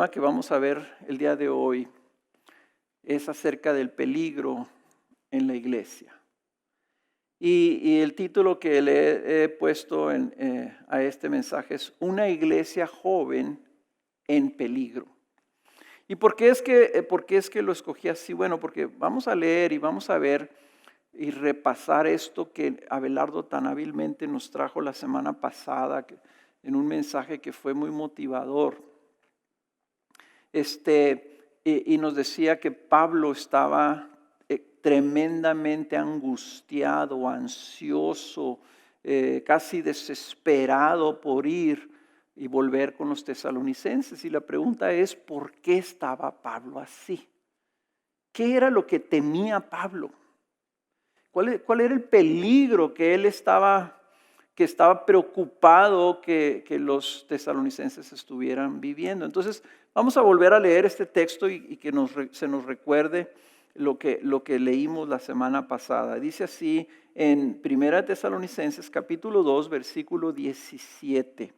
tema que vamos a ver el día de hoy es acerca del peligro en la iglesia. Y el título que le he puesto a este mensaje es Una iglesia joven en peligro. ¿Y por qué es que lo escogí así? Bueno, porque vamos a leer y vamos a ver y repasar esto que Abelardo tan hábilmente nos trajo la semana pasada en un mensaje que fue muy motivador. Y nos decía que Pablo estaba tremendamente angustiado, ansioso, casi desesperado por ir y volver con los tesalonicenses. Y la pregunta es, ¿por qué estaba Pablo así? ¿Qué era lo que temía Pablo? ¿Cuál era el peligro que él estaba preocupado que los tesalonicenses estuvieran viviendo? Entonces, vamos a volver a leer este texto y que se nos recuerde lo que leímos la semana pasada. Dice así en 1 Tesalonicenses capítulo 2, versículo 17.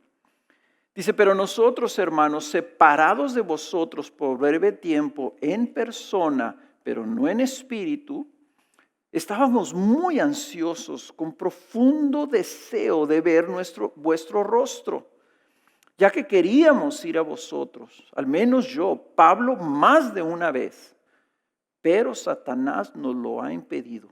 Dice, pero nosotros, hermanos, separados de vosotros por breve tiempo en persona, pero no en espíritu, estábamos muy ansiosos, con profundo deseo de ver vuestro rostro, ya que queríamos ir a vosotros, al menos yo, Pablo, más de una vez, pero Satanás nos lo ha impedido.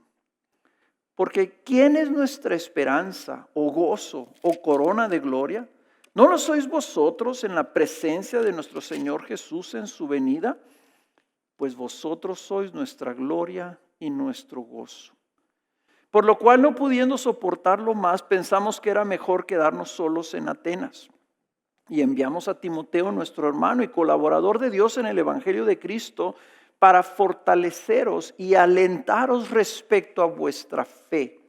Porque ¿quién es nuestra esperanza, o gozo, o corona de gloria? ¿No lo sois vosotros en la presencia de nuestro Señor Jesús en su venida? Pues vosotros sois nuestra gloria y nuestro gozo. Por lo cual, no pudiendo soportarlo más, pensamos que era mejor quedarnos solos en Atenas. Y enviamos a Timoteo, nuestro hermano y colaborador de Dios en el Evangelio de Cristo, para fortaleceros y alentaros respecto a vuestra fe,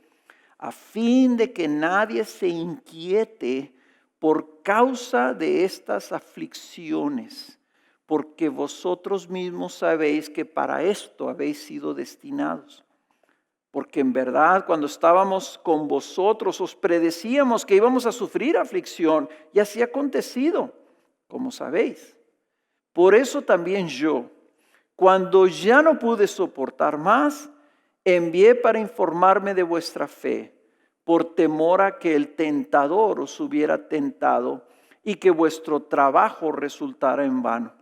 a fin de que nadie se inquiete por causa de estas aflicciones, porque vosotros mismos sabéis que para esto habéis sido destinados. Porque en verdad, cuando estábamos con vosotros, os predecíamos que íbamos a sufrir aflicción, y así ha acontecido, como sabéis. Por eso también yo, cuando ya no pude soportar más, envié para informarme de vuestra fe, por temor a que el tentador os hubiera tentado y que vuestro trabajo resultara en vano.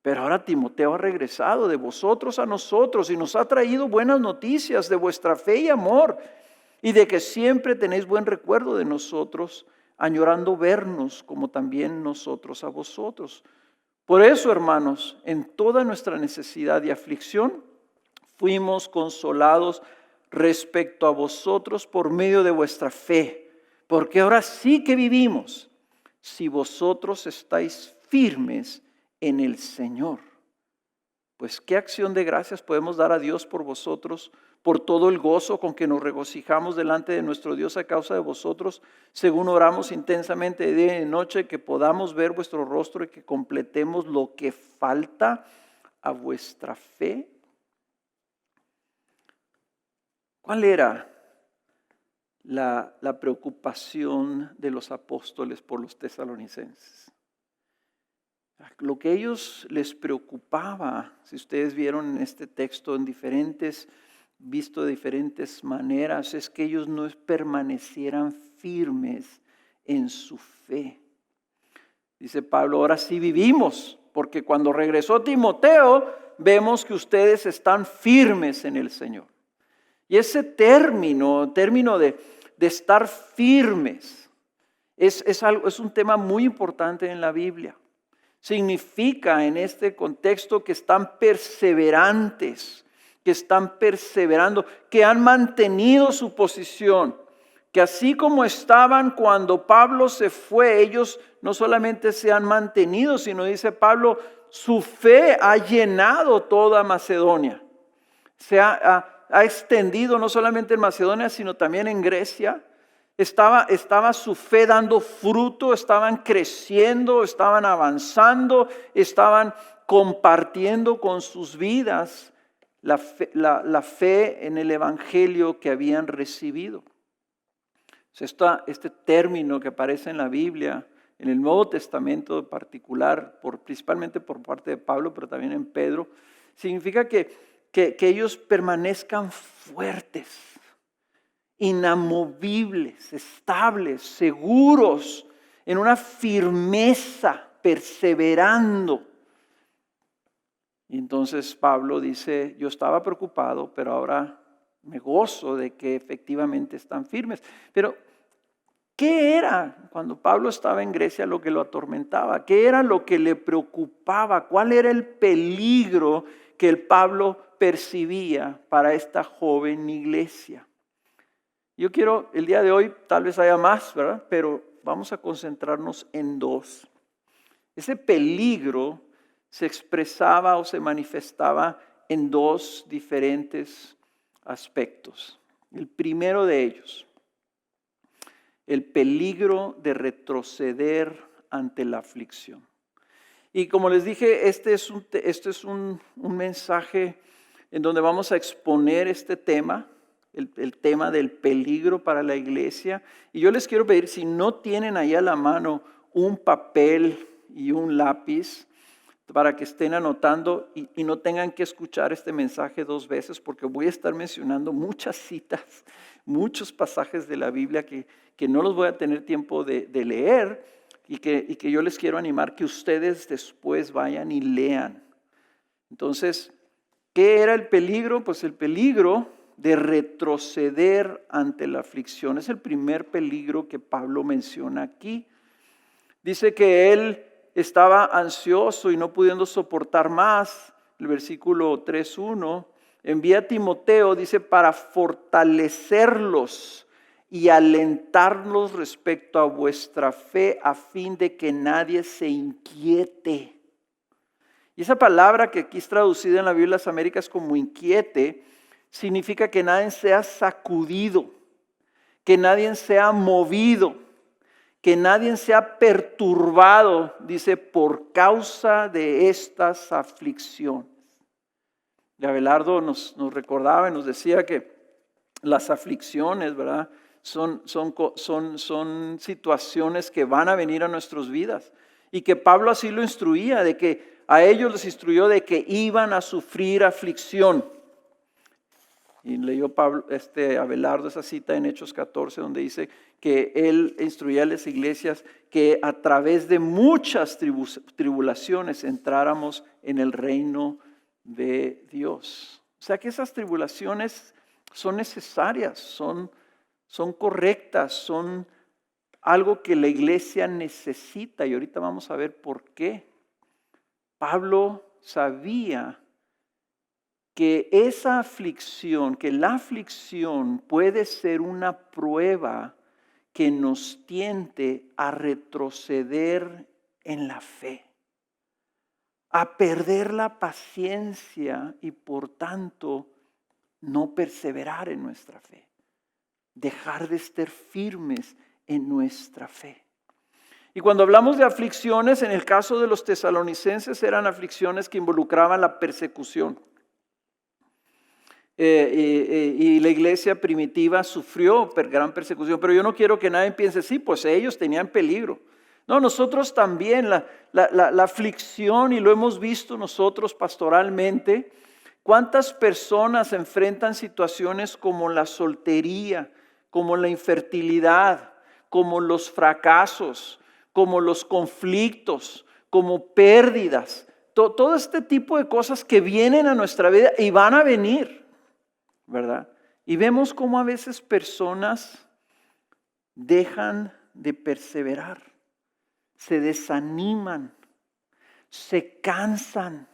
Pero ahora Timoteo ha regresado de vosotros a nosotros y nos ha traído buenas noticias de vuestra fe y amor, y de que siempre tenéis buen recuerdo de nosotros, añorando vernos como también nosotros a vosotros. Por eso, hermanos, en toda nuestra necesidad y aflicción, fuimos consolados respecto a vosotros por medio de vuestra fe, porque ahora sí que vivimos, si vosotros estáis firmes en el Señor. Pues qué acción de gracias podemos dar a Dios por vosotros, por todo el gozo con que nos regocijamos delante de nuestro Dios a causa de vosotros, según oramos intensamente de día y de noche, que podamos ver vuestro rostro y que completemos lo que falta a vuestra fe. ¿Cuál era la preocupación de los apóstoles por los tesalonicenses? Lo que a ellos les preocupaba, si ustedes vieron en este texto visto de diferentes maneras, es que ellos no permanecieran firmes en su fe. Dice Pablo, ahora sí vivimos, porque cuando regresó Timoteo, vemos que ustedes están firmes en el Señor. Y ese término de estar firmes, es un tema muy importante en la Biblia. Significa en este contexto que están perseverantes, que están perseverando, que han mantenido su posición, que así como estaban cuando Pablo se fue, ellos no solamente se han mantenido, sino dice Pablo, su fe ha llenado toda Macedonia. Se ha extendido no solamente en Macedonia, sino también en Grecia. Estaba su fe dando fruto, estaban creciendo, estaban avanzando, estaban compartiendo con sus vidas la fe en el Evangelio que habían recibido. Este término que aparece en la Biblia en el Nuevo Testamento en particular, principalmente por parte de Pablo, pero también en Pedro, significa que ellos permanezcan fuertes, inamovibles, estables, seguros, en una firmeza, perseverando. Y entonces Pablo dice, yo estaba preocupado, pero ahora me gozo de que efectivamente están firmes. Pero, ¿qué era cuando Pablo estaba en Grecia lo que lo atormentaba? ¿Qué era lo que le preocupaba? ¿Cuál era el peligro que el Pablo percibía para esta joven iglesia? Yo quiero, el día de hoy, tal vez haya más, ¿verdad? Pero vamos a concentrarnos en dos. Ese peligro se expresaba o se manifestaba en dos diferentes aspectos. El primero de ellos, el peligro de retroceder ante la aflicción. Y como les dije, este es un mensaje en donde vamos a exponer este tema, el tema del peligro para la iglesia. Y yo les quiero pedir, si no tienen ahí a la mano un papel y un lápiz, para que estén anotando y no tengan que escuchar este mensaje dos veces, porque voy a estar mencionando muchas citas, muchos pasajes de la Biblia que no los voy a tener tiempo de leer y que yo les quiero animar que ustedes después vayan y lean. Entonces, ¿qué era el peligro? Pues el peligro de retroceder ante la aflicción. Es el primer peligro que Pablo menciona aquí. Dice que él estaba ansioso y no pudiendo soportar más. El versículo 3:1, envía a Timoteo, dice, para fortalecerlos y alentarlos respecto a vuestra fe, a fin de que nadie se inquiete. Y esa palabra que aquí es traducida en la Biblia de las Américas como inquiete, significa que nadie sea sacudido, que nadie sea movido, que nadie sea perturbado, dice, por causa de estas aflicciones. Y Abelardo nos recordaba y nos decía que las aflicciones, ¿verdad? Son situaciones que van a venir a nuestras vidas. Y que Pablo así lo instruía, de que a ellos les instruyó de que iban a sufrir aflicción. Y leyó Abelardo esa cita en Hechos 14, donde dice que él instruía a las iglesias que a través de muchas tribulaciones entráramos en el reino de Dios. O sea que esas tribulaciones son necesarias, son correctas, son algo que la iglesia necesita. Y ahorita vamos a ver por qué. Pablo sabía que esa aflicción, que la aflicción puede ser una prueba que nos tiente a retroceder en la fe, a perder la paciencia y por tanto no perseverar en nuestra fe, dejar de estar firmes en nuestra fe. Y cuando hablamos de aflicciones, en el caso de los tesalonicenses eran aflicciones que involucraban la persecución. Y la iglesia primitiva sufrió gran persecución, pero yo no quiero que nadie piense, sí, pues ellos tenían peligro. No, nosotros también, la aflicción, y lo hemos visto nosotros pastoralmente, cuántas personas enfrentan situaciones como la soltería, como la infertilidad, como los fracasos, como los conflictos, como pérdidas, todo este tipo de cosas que vienen a nuestra vida y van a venir, ¿verdad? Y vemos cómo a veces personas dejan de perseverar, se desaniman, se cansan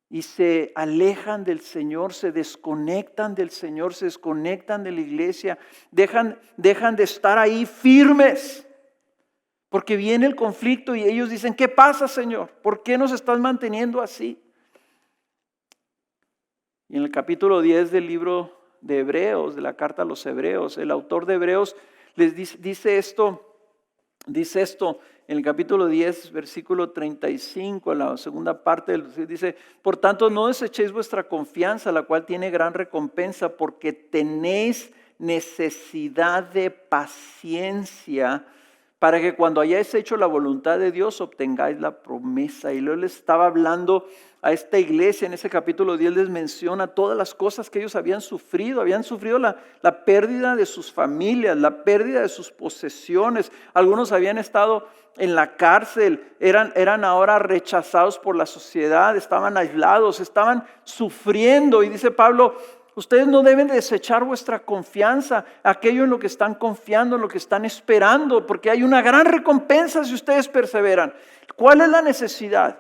y se alejan del Señor, se desconectan del Señor, se desconectan de la iglesia, dejan de estar ahí firmes, porque viene el conflicto y ellos dicen, ¿qué pasa, Señor? ¿Por qué nos estás manteniendo así? Y en el capítulo 10 del libro de Hebreos, de la carta a los Hebreos, el autor de Hebreos les dice esto en el capítulo 10, versículo 35, en la segunda parte, dice, por tanto no desechéis vuestra confianza, la cual tiene gran recompensa, porque tenéis necesidad de paciencia para que cuando hayáis hecho la voluntad de Dios obtengáis la promesa. Y luego les estaba hablando a esta iglesia, en ese capítulo 10 les menciona todas las cosas que ellos habían sufrido la pérdida de sus familias, la pérdida de sus posesiones. Algunos habían estado en la cárcel, eran ahora rechazados por la sociedad, estaban aislados, estaban sufriendo. Y dice Pablo, ustedes no deben desechar vuestra confianza, aquello en lo que están confiando, en lo que están esperando, porque hay una gran recompensa si ustedes perseveran. ¿Cuál es la necesidad?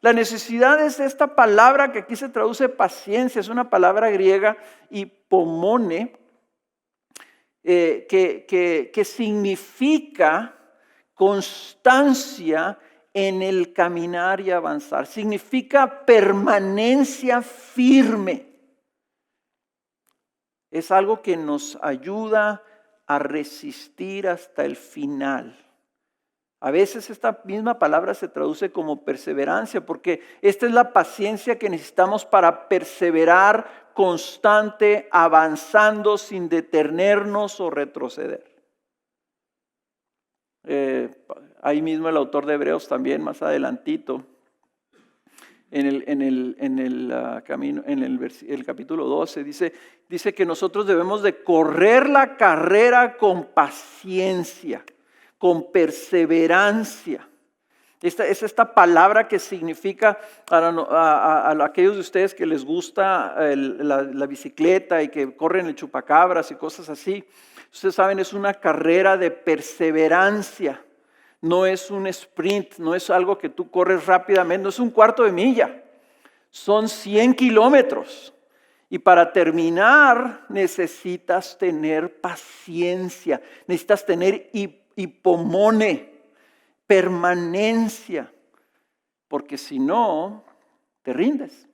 La necesidad es esta palabra que aquí se traduce paciencia, es una palabra griega, hipomone, que significa constancia en el caminar y avanzar. Significa permanencia firme. Es algo que nos ayuda a resistir hasta el final. A veces esta misma palabra se traduce como perseverancia, porque esta es la paciencia que necesitamos para perseverar constante, avanzando sin detenernos o retroceder. Ahí mismo el autor de Hebreos también, más adelantito, en el capítulo 12, dice que nosotros debemos de correr la carrera con paciencia, con perseverancia. Es esta palabra que significa a aquellos de ustedes que les gusta la bicicleta y que corren el chupacabras y cosas así. Ustedes saben, es una carrera de perseverancia. No es un sprint, no es algo que tú corres rápidamente, no es un cuarto de milla. Son 100 kilómetros. Y para terminar necesitas tener paciencia, necesitas tener hipomone, permanencia, porque si no, te rindes.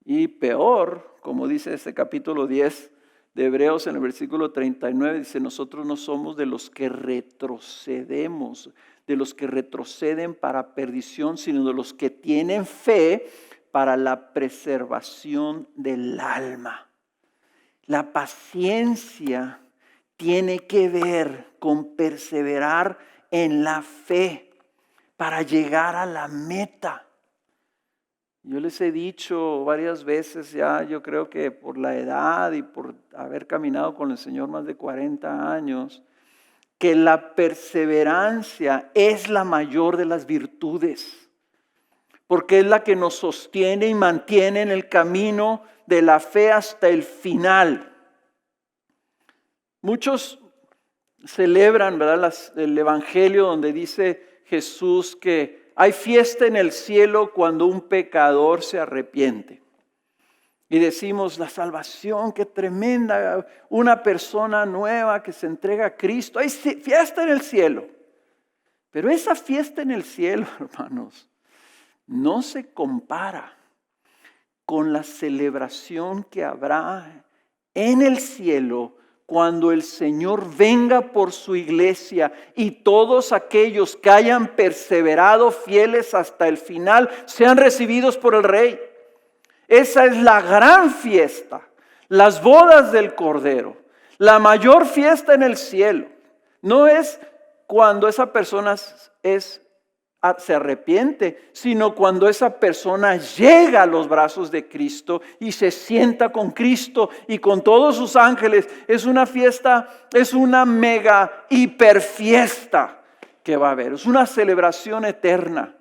Y peor, como dice este capítulo 10 de Hebreos en el versículo 39, dice, nosotros no somos de los que retrocedemos, de los que retroceden para perdición, sino de los que tienen fe para la preservación del alma. La paciencia tiene que ver con perseverar en la fe para llegar a la meta. Yo les he dicho varias veces ya, yo creo que por la edad y por haber caminado con el Señor más de 40 años, que la perseverancia es la mayor de las virtudes, porque es la que nos sostiene y mantiene en el camino de la fe hasta el final. Muchos celebran, ¿verdad?, el evangelio donde dice Jesús que hay fiesta en el cielo cuando un pecador se arrepiente. Y decimos, la salvación, qué tremenda, una persona nueva que se entrega a Cristo. Hay fiesta en el cielo. Pero esa fiesta en el cielo, hermanos, no se compara con la celebración que habrá en el cielo cuando el Señor venga por su iglesia y todos aquellos que hayan perseverado fieles hasta el final sean recibidos por el Rey. Esa es la gran fiesta, las bodas del Cordero, la mayor fiesta en el cielo. No es cuando esa persona se arrepiente, sino cuando esa persona llega a los brazos de Cristo y se sienta con Cristo y con todos sus ángeles. Es una fiesta, es una mega hiper fiesta que va a haber. Es una celebración eterna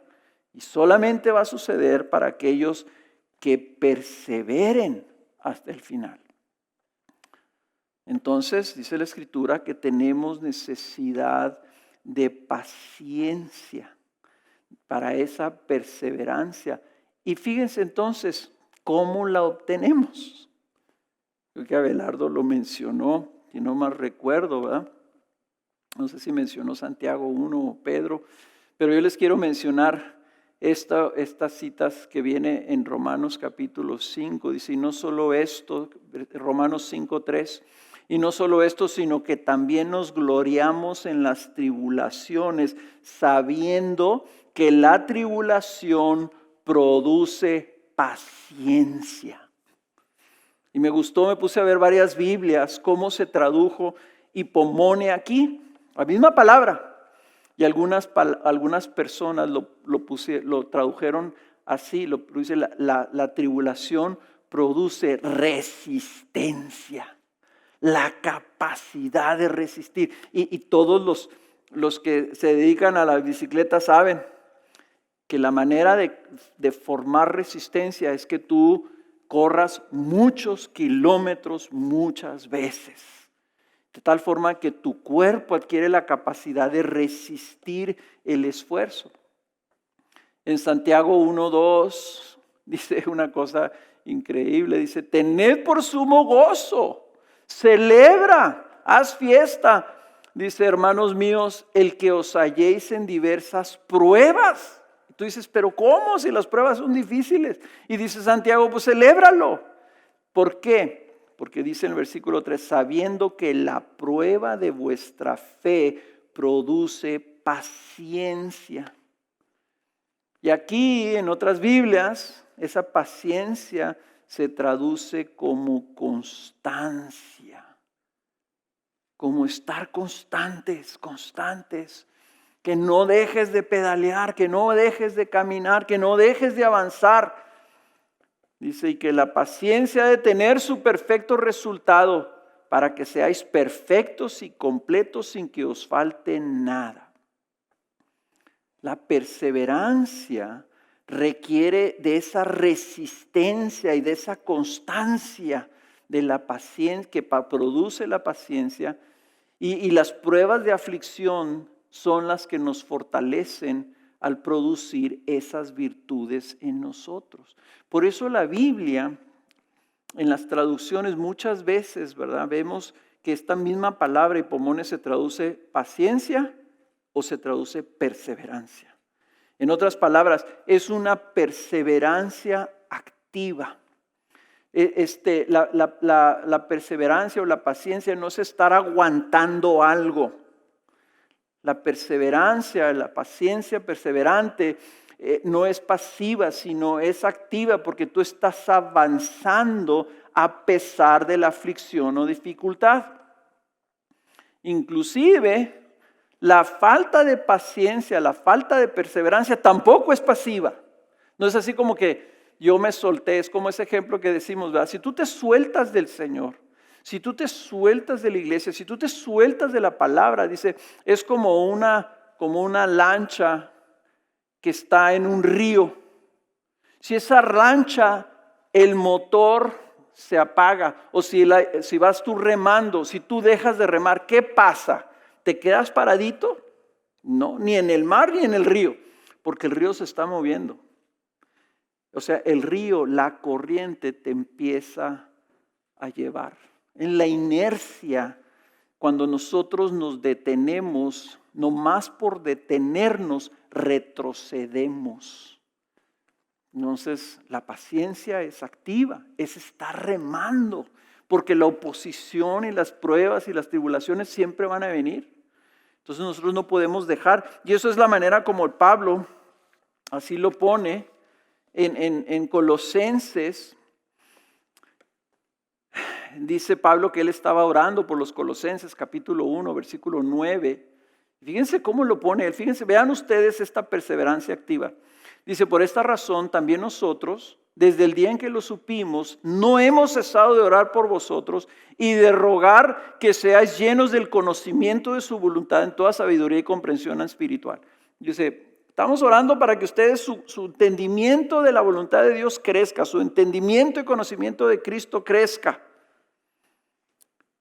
y solamente va a suceder para aquellos que perseveren hasta el final. Entonces, dice la Escritura que tenemos necesidad de paciencia para esa perseverancia. Y fíjense entonces cómo la obtenemos. Creo que Abelardo lo mencionó, si no mal recuerdo, ¿verdad? No sé si mencionó Santiago 1 o Pedro, pero yo les quiero mencionar estas citas que viene en Romanos capítulo 5. Dice, y no solo esto, Romanos 5:3, y no solo esto, sino que también nos gloriamos en las tribulaciones, sabiendo que la tribulación produce paciencia. Y me gustó, me puse a ver varias Biblias, cómo se tradujo hipomone aquí. La misma palabra. Y algunas personas lo tradujeron así, la tribulación produce resistencia, la capacidad de resistir. Y todos los que se dedican a la bicicleta saben que la manera de formar resistencia es que tú corras muchos kilómetros muchas veces. De tal forma que tu cuerpo adquiere la capacidad de resistir el esfuerzo. En Santiago 1:2 dice una cosa increíble. Dice, tened por sumo gozo, celebra, haz fiesta. Dice, hermanos míos, el que os halléis en diversas pruebas. Y tú dices, pero ¿cómo si las pruebas son difíciles? Y dice Santiago, pues celébralo. ¿Por qué? Porque dice en el versículo 3, sabiendo que la prueba de vuestra fe produce paciencia. Y aquí en otras Biblias, esa paciencia se traduce como constancia, como estar constantes, que no dejes de pedalear, que no dejes de caminar, que no dejes de avanzar. Dice, y que la paciencia ha de tener su perfecto resultado para que seáis perfectos y completos sin que os falte nada. La perseverancia requiere de esa resistencia y de esa constancia de la paciencia que produce la paciencia, y las pruebas de aflicción son las que nos fortalecen al producir esas virtudes en nosotros. Por eso la Biblia, en las traducciones muchas veces, ¿verdad? Vemos que esta misma palabra hipomone se traduce paciencia o se traduce perseverancia. En otras palabras, es una perseverancia activa. La perseverancia o la paciencia no es estar aguantando algo. La perseverancia, la paciencia perseverante no es pasiva, sino es activa, porque tú estás avanzando a pesar de la aflicción o dificultad. Inclusive, la falta de paciencia, la falta de perseverancia tampoco es pasiva. No es así como que yo me solté, es como ese ejemplo que decimos, ¿verdad? Si tú te sueltas del Señor, si tú te sueltas de la iglesia, si tú te sueltas de la palabra, dice, es como una lancha que está en un río. Si esa lancha, el motor se apaga, o si vas tú remando, si tú dejas de remar, ¿qué pasa? ¿Te quedas paradito? No, ni en el mar ni en el río, porque el río se está moviendo. O sea, el río, la corriente te empieza a llevar. En la inercia, cuando nosotros nos detenemos, no más por detenernos, retrocedemos. Entonces, la paciencia es activa, es estar remando, porque la oposición y las pruebas y las tribulaciones siempre van a venir. Entonces nosotros no podemos dejar, y eso es la manera como Pablo así lo pone en Colosenses. Dice Pablo que él estaba orando por los Colosenses, capítulo 1, versículo 9. Fíjense cómo lo pone él, fíjense, vean ustedes esta perseverancia activa. Dice, por esta razón también nosotros, desde el día en que lo supimos, no hemos cesado de orar por vosotros y de rogar que seáis llenos del conocimiento de su voluntad en toda sabiduría y comprensión espiritual. Dice, estamos orando para que ustedes su entendimiento de la voluntad de Dios crezca, su entendimiento y conocimiento de Cristo crezca.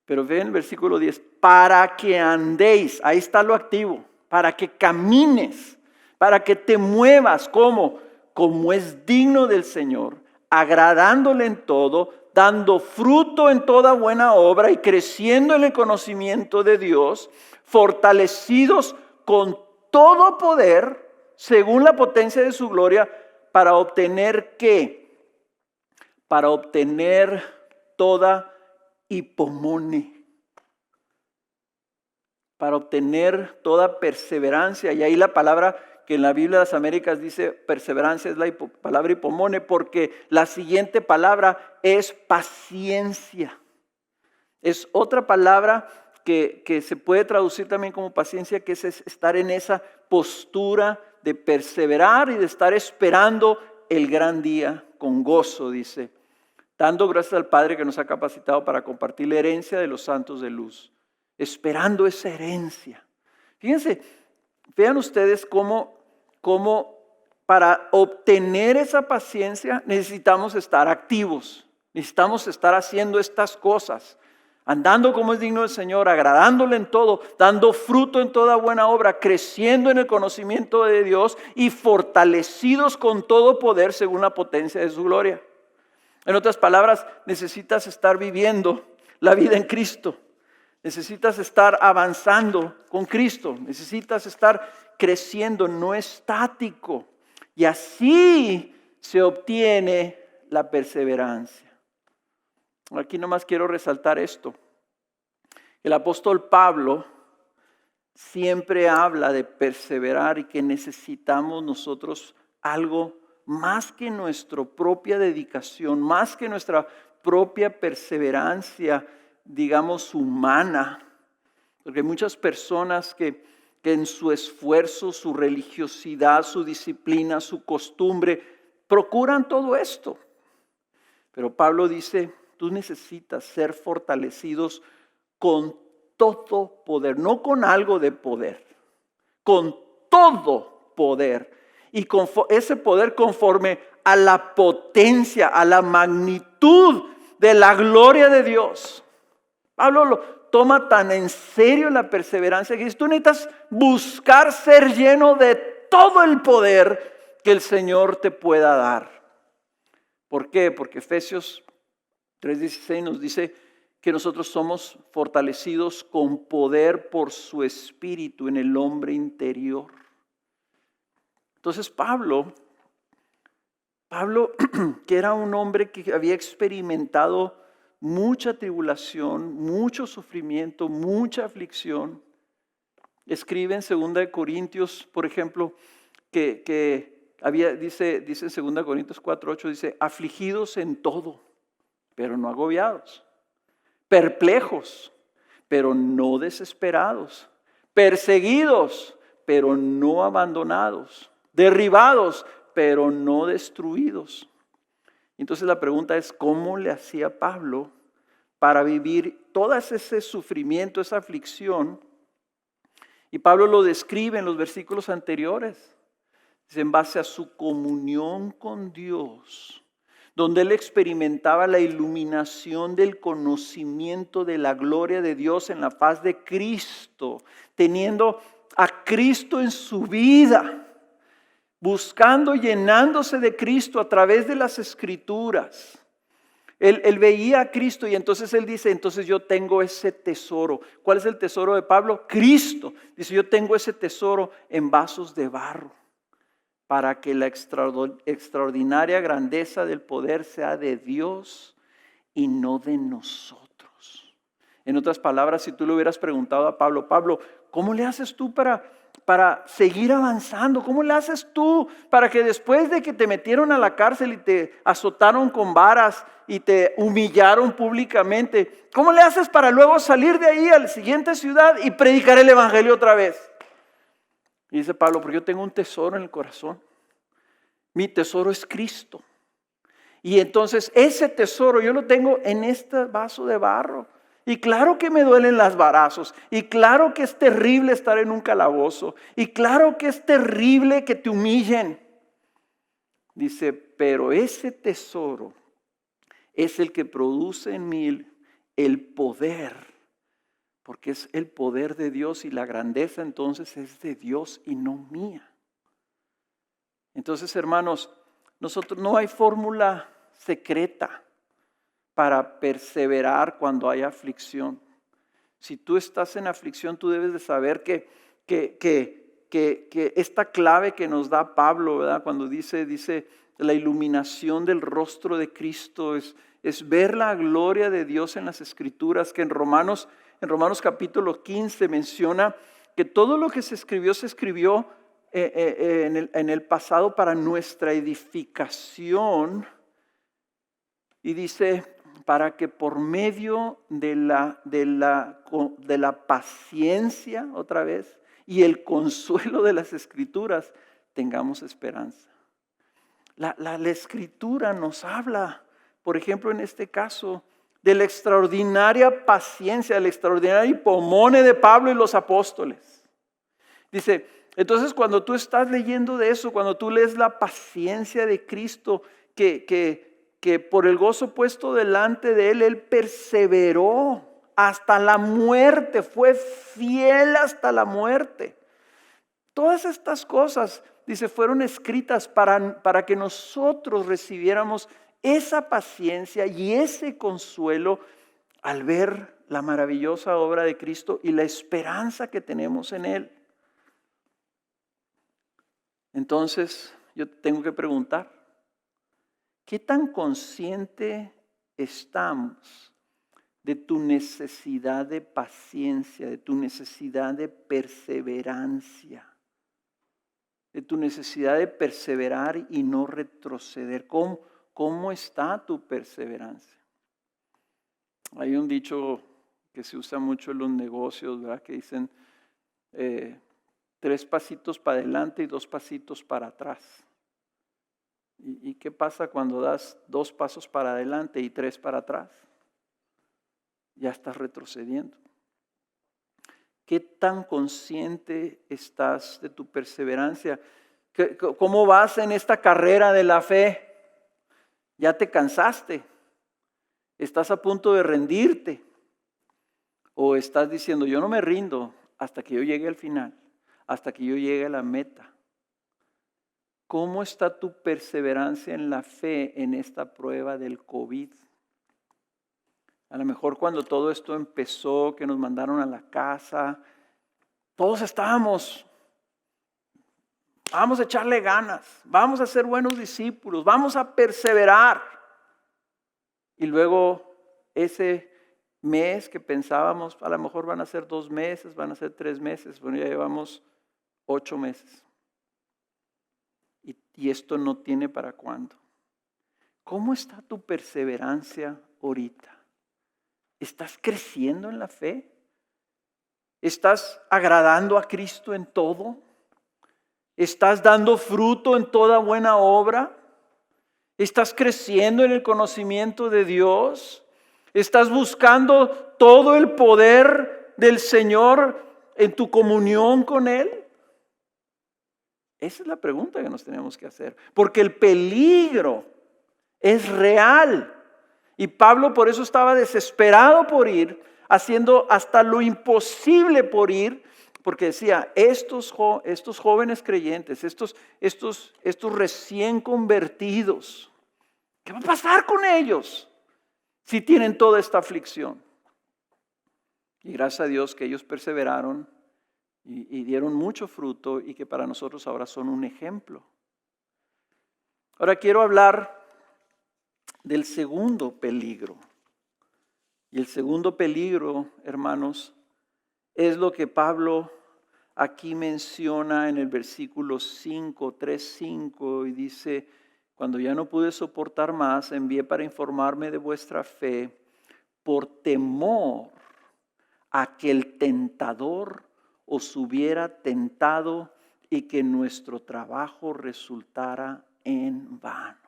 Pero ven el versículo 10, para que andéis, ahí está lo activo, para que camines, para que te muevas, ¿cómo? Como es digno del Señor, agradándole en todo, dando fruto en toda buena obra y creciendo en el conocimiento de Dios, fortalecidos con todo poder, según la potencia de su gloria, para obtener ¿qué? Para obtener toda hipomone, para obtener toda perseverancia. Y ahí la palabra que en la Biblia de las Américas dice perseverancia es la palabra hipomone, porque la siguiente palabra es paciencia. Es otra palabra que se puede traducir también como paciencia, que es estar en esa postura de perseverar y de estar esperando el gran día con gozo, dice, dando gracias al Padre que nos ha capacitado para compartir la herencia de los santos de luz, esperando esa herencia. Fíjense, vean ustedes cómo para obtener esa paciencia necesitamos estar activos, necesitamos estar haciendo estas cosas, andando como es digno del Señor, agradándole en todo, dando fruto en toda buena obra, creciendo en el conocimiento de Dios y fortalecidos con todo poder según la potencia de su gloria. En otras palabras, necesitas estar viviendo la vida en Cristo. Necesitas estar avanzando con Cristo. Necesitas estar creciendo, no estático. Y así se obtiene la perseverancia. Aquí nomás quiero resaltar esto. El apóstol Pablo siempre habla de perseverar y que necesitamos nosotros algo más que nuestra propia dedicación, más que nuestra propia perseverancia, digamos, humana. Porque hay muchas personas que en su esfuerzo, su religiosidad, su disciplina, su costumbre, procuran todo esto. Pero Pablo dice, tú necesitas ser fortalecidos con todo poder, no con algo de poder, con todo poder. Y con ese poder conforme a la potencia, a la magnitud de la gloria de Dios. Pablo lo toma tan en serio la perseverancia que dice, tú necesitas buscar ser lleno de todo el poder que el Señor te pueda dar. ¿Por qué? Porque Efesios 3:16 nos dice que nosotros somos fortalecidos con poder por su Espíritu en el hombre interior. Entonces Pablo, que era un hombre que había experimentado mucha tribulación, mucho sufrimiento, mucha aflicción, escribe en 2 Corintios, por ejemplo, dice en 2 Corintios 4:8, dice, afligidos en todo, pero no agobiados, perplejos, pero no desesperados, perseguidos, pero no abandonados, derribados, pero no destruidos. Entonces la pregunta es, ¿cómo le hacía Pablo para vivir todo ese sufrimiento, esa aflicción? Y Pablo lo describe en los versículos anteriores. Dice, en base a su comunión con Dios, donde él experimentaba la iluminación del conocimiento de la gloria de Dios en la faz de Cristo, teniendo a Cristo en su vida, buscando, llenándose de Cristo a través de las Escrituras. Él veía a Cristo y entonces él dice, entonces yo tengo ese tesoro. ¿Cuál es el tesoro de Pablo? Cristo. Dice, yo tengo ese tesoro en vasos de barro, para que la extraordinaria grandeza del poder sea de Dios y no de nosotros. En otras palabras, si tú le hubieras preguntado a Pablo, ¿cómo le haces tú para seguir avanzando? ¿Cómo le haces tú para que después de que te metieron a la cárcel y te azotaron con varas y te humillaron públicamente, cómo le haces para luego salir de ahí a la siguiente ciudad y predicar el evangelio otra vez? Y dice Pablo, porque yo tengo un tesoro en el corazón. Mi tesoro es Cristo. Y entonces ese tesoro yo lo tengo en este vaso de barro. Y claro que me duelen las varazos. Y claro que es terrible estar en un calabozo. Y claro que es terrible que te humillen. Dice, pero ese tesoro es el que produce en mí el poder. Porque es el poder de Dios y la grandeza entonces es de Dios y no mía. Entonces, hermanos, nosotros no hay fórmula secreta para perseverar cuando hay aflicción. Si tú estás en aflicción, tú debes de saber que esta clave que nos da Pablo, ¿verdad? Cuando dice la iluminación del rostro de Cristo es ver la gloria de Dios en las Escrituras, que en Romanos capítulo 15 menciona que todo lo que se escribió en el pasado para nuestra edificación. Y dice, para que por medio de la paciencia, otra vez, y el consuelo de las Escrituras, tengamos esperanza. La Escritura nos habla, por ejemplo, en este caso, de la extraordinaria paciencia, del extraordinario hipomone de Pablo y los apóstoles. Dice, entonces cuando tú estás leyendo de eso, cuando tú lees la paciencia de Cristo, que por el gozo puesto delante de Él perseveró hasta la muerte, fue fiel hasta la muerte. Todas estas cosas, dice, fueron escritas para que nosotros recibiéramos esa paciencia y ese consuelo al ver la maravillosa obra de Cristo y la esperanza que tenemos en Él. Entonces, yo tengo que preguntar, ¿qué tan consciente estamos de tu necesidad de paciencia, de tu necesidad de perseverancia, de tu necesidad de perseverar y no retroceder? ¿Cómo está tu perseverancia? Hay un dicho que se usa mucho en los negocios, ¿verdad? Que dicen 3 pasitos para adelante y 2 pasitos para atrás. ¿Y qué pasa cuando das 2 pasos para adelante y 3 para atrás? Ya estás retrocediendo. ¿Qué tan consciente estás de tu perseverancia? ¿Cómo vas en esta carrera de la fe? ¿Ya te cansaste? ¿Estás a punto de rendirte? ¿O estás diciendo, yo no me rindo hasta que yo llegue al final, hasta que yo llegue a la meta? ¿Cómo está tu perseverancia en la fe en esta prueba del COVID? A lo mejor cuando todo esto empezó, que nos mandaron a la casa, todos estábamos, vamos a echarle ganas, vamos a ser buenos discípulos, vamos a perseverar. Y luego ese mes que pensábamos, a lo mejor van a ser 2 meses, van a ser 3 meses, bueno, ya llevamos 8 meses. Y esto no tiene para cuándo. ¿Cómo está tu perseverancia ahorita? ¿Estás creciendo en la fe? ¿Estás agradando a Cristo en todo? ¿Estás dando fruto en toda buena obra? ¿Estás creciendo en el conocimiento de Dios? ¿Estás buscando todo el poder del Señor en tu comunión con Él? Esa es la pregunta que nos tenemos que hacer, porque el peligro es real. Y Pablo por eso estaba desesperado por ir, haciendo hasta lo imposible por ir, porque decía, estos jóvenes creyentes, estos recién convertidos, ¿qué va a pasar con ellos si tienen toda esta aflicción? Y gracias a Dios que ellos perseveraron y dieron mucho fruto y que para nosotros ahora son un ejemplo. Ahora quiero hablar del segundo peligro. Y el segundo peligro, hermanos, es lo que Pablo aquí menciona en el versículo 5, 3:5, y dice, cuando ya no pude soportar más, envié para informarme de vuestra fe por temor a que el tentador os hubiera tentado y que nuestro trabajo resultara en vano.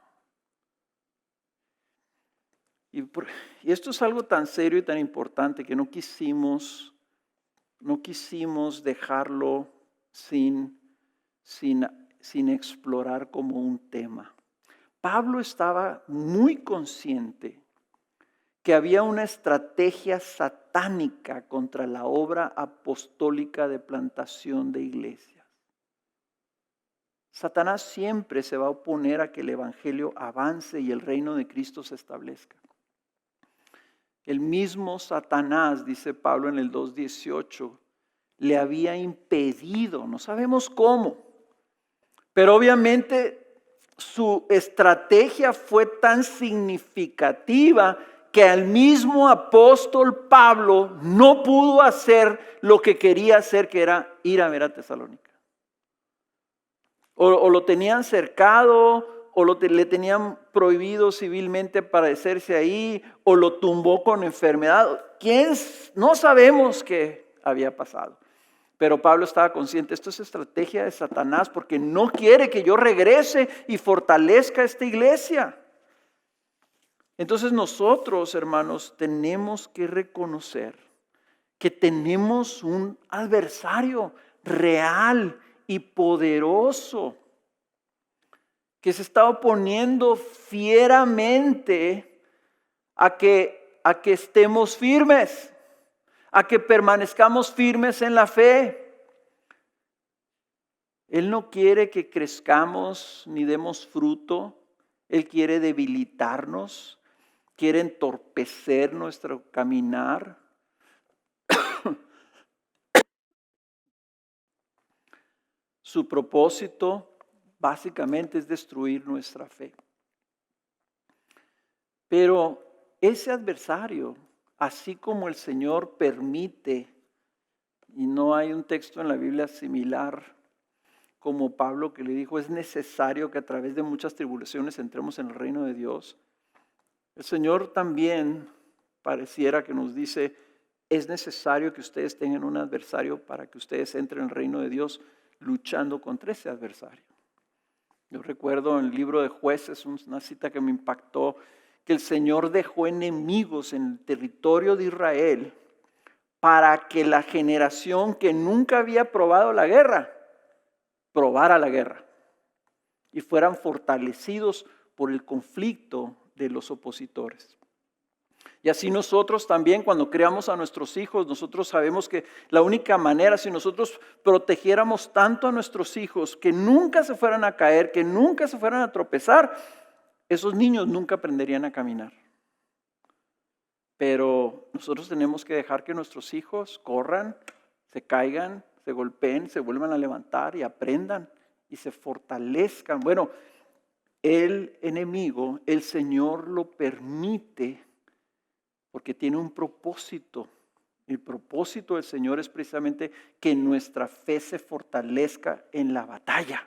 Y esto es algo tan serio y tan importante que no quisimos dejarlo sin explorar como un tema. Pablo estaba muy consciente que había una estrategia satánica contra la obra apostólica de plantación de iglesias. Satanás siempre se va a oponer a que el evangelio avance y el reino de Cristo se establezca. El mismo Satanás, dice Pablo en el 2:18, le había impedido, no sabemos cómo, pero obviamente su estrategia fue tan significativa que al mismo apóstol Pablo no pudo hacer lo que quería hacer, que era ir a ver a Tesalónica. O lo tenían cercado, o le tenían prohibido civilmente aparecerse ahí, o lo tumbó con enfermedad. No sabemos qué había pasado. Pero Pablo estaba consciente, esto es estrategia de Satanás porque no quiere que yo regrese y fortalezca esta iglesia. Entonces nosotros, hermanos, tenemos que reconocer que tenemos un adversario real y poderoso que se está oponiendo fieramente a que estemos firmes, a que permanezcamos firmes en la fe. Él no quiere que crezcamos ni demos fruto. Él quiere debilitarnos, quiere entorpecer nuestro caminar. Su propósito básicamente es destruir nuestra fe. Pero ese adversario, así como el Señor permite, y no hay un texto en la Biblia similar como Pablo que le dijo, es necesario que a través de muchas tribulaciones entremos en el reino de Dios. El Señor también pareciera que nos dice, es necesario que ustedes tengan un adversario para que ustedes entren en el reino de Dios luchando contra ese adversario. Yo recuerdo en el libro de Jueces una cita que me impactó, que el Señor dejó enemigos en el territorio de Israel para que la generación que nunca había probado la guerra, probara la guerra y fueran fortalecidos por el conflicto de los opositores. Y así nosotros también cuando criamos a nuestros hijos, nosotros sabemos que la única manera, si nosotros protegiéramos tanto a nuestros hijos, que nunca se fueran a caer, que nunca se fueran a tropezar, esos niños nunca aprenderían a caminar. Pero nosotros tenemos que dejar que nuestros hijos corran, se caigan, se golpeen, se vuelvan a levantar y aprendan y se fortalezcan. Bueno, el enemigo, el Señor lo permite porque tiene un propósito. El propósito del Señor es precisamente que nuestra fe se fortalezca en la batalla.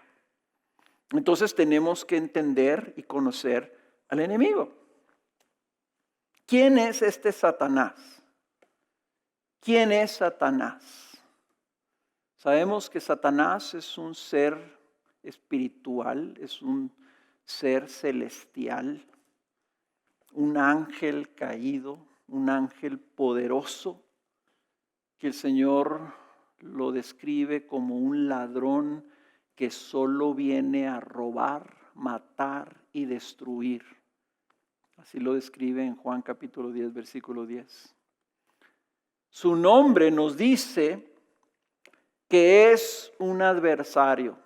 Entonces tenemos que entender y conocer al enemigo. ¿Quién es este Satanás? ¿Quién es Satanás? Sabemos que Satanás es un ser espiritual, es un ser celestial, un ángel caído, un ángel poderoso, que el Señor lo describe como un ladrón que solo viene a robar, matar y destruir. Así lo describe en Juan capítulo 10, versículo 10. Su nombre nos dice que es un adversario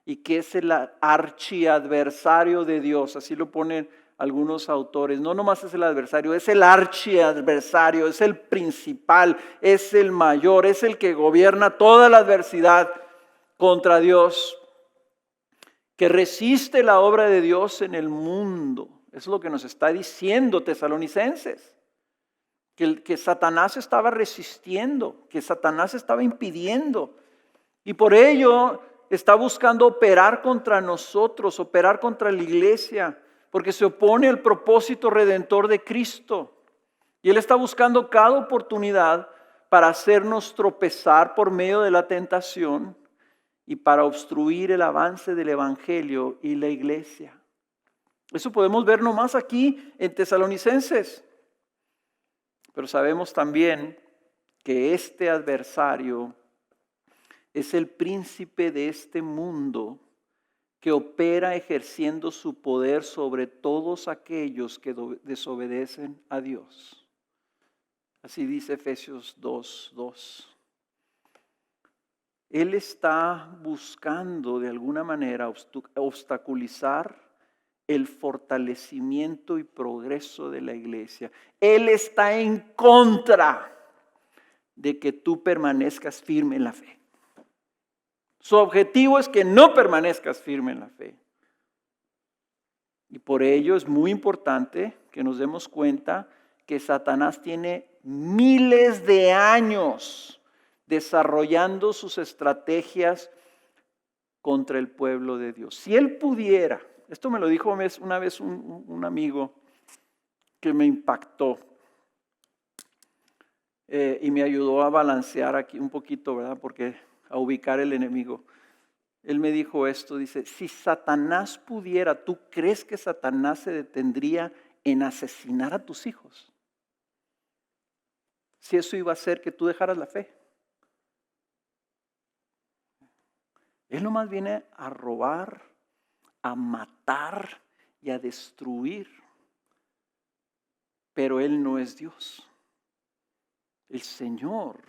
y que es el archiadversario de Dios. Así lo ponen algunos autores. No nomás es el adversario, es el archiadversario, es el principal, es el mayor, es el que gobierna toda la adversidad contra Dios, que resiste la obra de Dios en el mundo. Eso es lo que nos está diciendo Tesalonicenses. Que Satanás estaba resistiendo, que Satanás estaba impidiendo. Y por ello está buscando operar contra nosotros, operar contra la iglesia, porque se opone al propósito redentor de Cristo. Y Él está buscando cada oportunidad para hacernos tropezar por medio de la tentación y para obstruir el avance del Evangelio y la iglesia. Eso podemos ver nomás aquí en Tesalonicenses. Pero sabemos también que este adversario es el príncipe de este mundo que opera ejerciendo su poder sobre todos aquellos que desobedecen a Dios. Así dice Efesios 2:2. Él está buscando de alguna manera obstaculizar el fortalecimiento y progreso de la iglesia. Él está en contra de que tú permanezcas firme en la fe. Su objetivo es que no permanezcas firme en la fe. Y por ello es muy importante que nos demos cuenta que Satanás tiene miles de años desarrollando sus estrategias contra el pueblo de Dios. Si él pudiera Esto me lo dijo una vez un amigo que me impactó y me ayudó a balancear aquí un poquito, ¿verdad? Porque a ubicar el enemigo. Él me dijo esto, dice, si Satanás pudiera, ¿tú crees que Satanás se detendría en asesinar a tus hijos? Si eso iba a hacer que tú dejaras la fe. Él nomás viene a robar, a matar y a destruir. Pero Él no es Dios. El Señor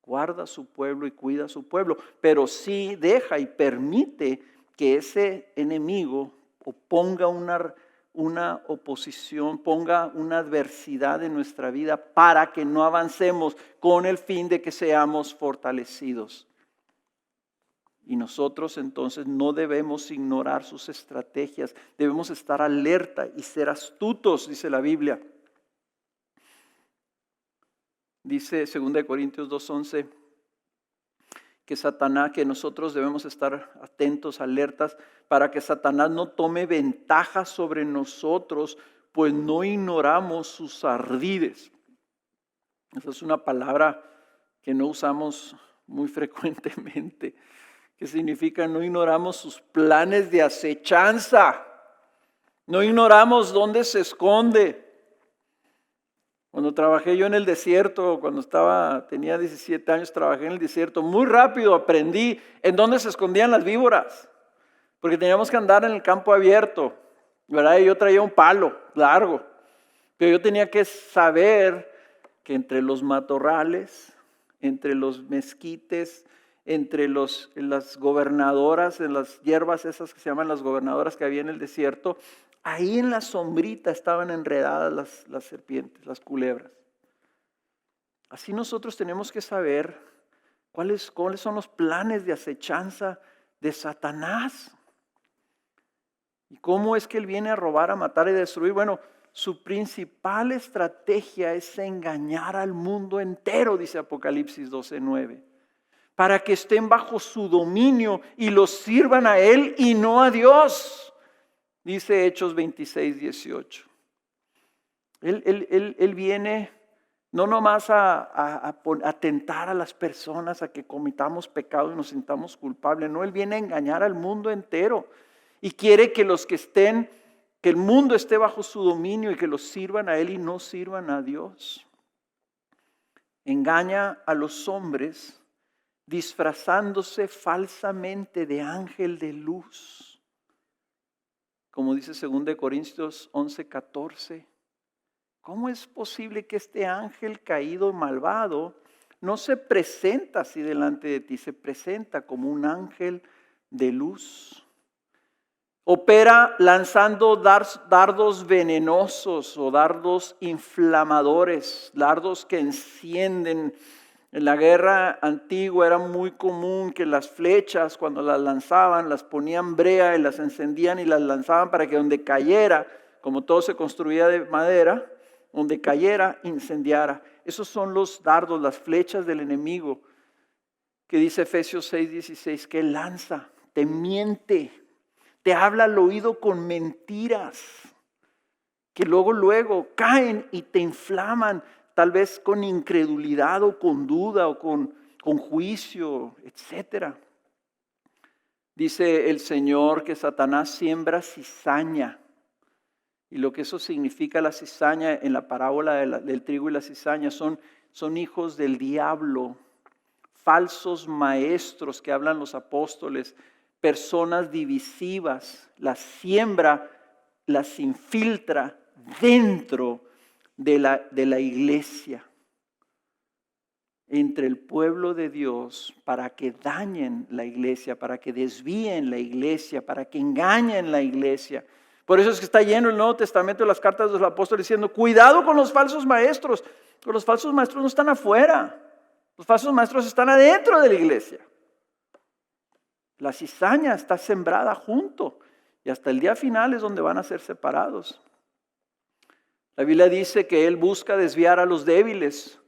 guarda a su pueblo y cuida a su pueblo, pero sí deja y permite que ese enemigo ponga una oposición, ponga una adversidad en nuestra vida para que no avancemos con el fin de que seamos fortalecidos. Y nosotros entonces no debemos ignorar sus estrategias, debemos estar alerta y ser astutos, dice la Biblia. Dice 2 Corintios 2:11 que nosotros debemos estar atentos, alertas, para que Satanás no tome ventaja sobre nosotros, pues no ignoramos sus ardides. Esa es una palabra que no usamos muy frecuentemente, que significa no ignoramos sus planes de acechanza, no ignoramos dónde se esconde. Cuando trabajé yo en el desierto, tenía 17 años, trabajé en el desierto, muy rápido aprendí en dónde se escondían las víboras, porque teníamos que andar en el campo abierto, ¿verdad? Y yo traía un palo largo, pero yo tenía que saber que entre los matorrales, entre los mezquites, entre las gobernadoras, en las hierbas esas que se llaman las gobernadoras que había en el desierto, ahí en la sombrita estaban enredadas las serpientes, las culebras. Así nosotros tenemos que saber cuáles son los planes de acechanza de Satanás. ¿Y cómo es que él viene a robar, a matar y destruir? Bueno, su principal estrategia es engañar al mundo entero, dice Apocalipsis 12:9. Para que estén bajo su dominio y los sirvan a él y no a Dios. Dice Hechos 26:18. Él viene no nomás a tentar a las personas a que cometamos pecado y nos sintamos culpables. No, Él viene a engañar al mundo entero. Y quiere que que el mundo esté bajo su dominio y que los sirvan a Él y no sirvan a Dios. Engaña a los hombres disfrazándose falsamente de ángel de luz. Como dice 2 Corintios 11:14. ¿Cómo es posible que este ángel caído malvado no se presenta así delante de ti? Se presenta como un ángel de luz. Opera lanzando dardos venenosos o dardos inflamadores, dardos que encienden. En la guerra antigua era muy común que las flechas, cuando las lanzaban, las ponían brea y las encendían y las lanzaban para que donde cayera, como todo se construía de madera, donde cayera, incendiara. Esos son los dardos, las flechas del enemigo, que dice Efesios 6:16, que lanza, te miente, te habla al oído con mentiras, que luego caen y te inflaman, tal vez con incredulidad o con duda o con juicio, etc. Dice el Señor que Satanás siembra cizaña. Y lo que eso significa, la cizaña, en la parábola del trigo y la cizaña, son hijos del diablo, falsos maestros que hablan los apóstoles, personas divisivas, las siembra, las infiltra dentro de la iglesia, entre el pueblo de Dios, para que dañen la iglesia, para que desvíen la iglesia, para que engañen la iglesia. Por eso es que está lleno el Nuevo Testamento de las cartas de los apóstoles diciendo, cuidado con los falsos maestros, porque los falsos maestros no están afuera, los falsos maestros están adentro de la iglesia. La cizaña está sembrada junto y hasta el día final es donde van a ser separados. La Biblia dice que Él busca desviar a los débiles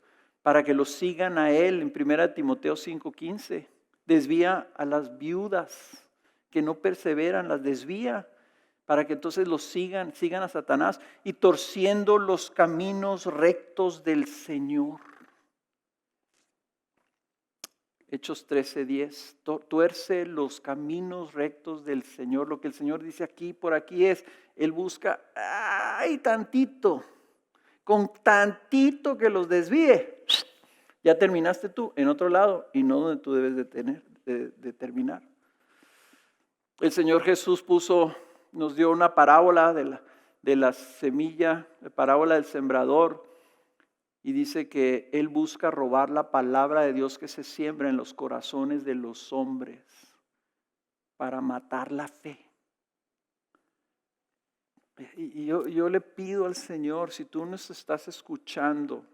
para que los sigan a Él. En 1 Timoteo 5:15 desvía a las viudas que no perseveran, las desvía para que entonces los sigan a Satanás y torciendo los caminos rectos del Señor. Hechos 13:10, tuerce los caminos rectos del Señor. Lo que el Señor dice aquí, por aquí es, Él busca, tantito, con tantito que los desvíe. Ya terminaste tú en otro lado y no donde tú debes de terminar. El Señor Jesús nos dio una parábola de la semilla, la parábola del sembrador. Y dice que Él busca robar la palabra de Dios que se siembra en los corazones de los hombres para matar la fe. Y yo le pido al Señor, si tú nos estás escuchando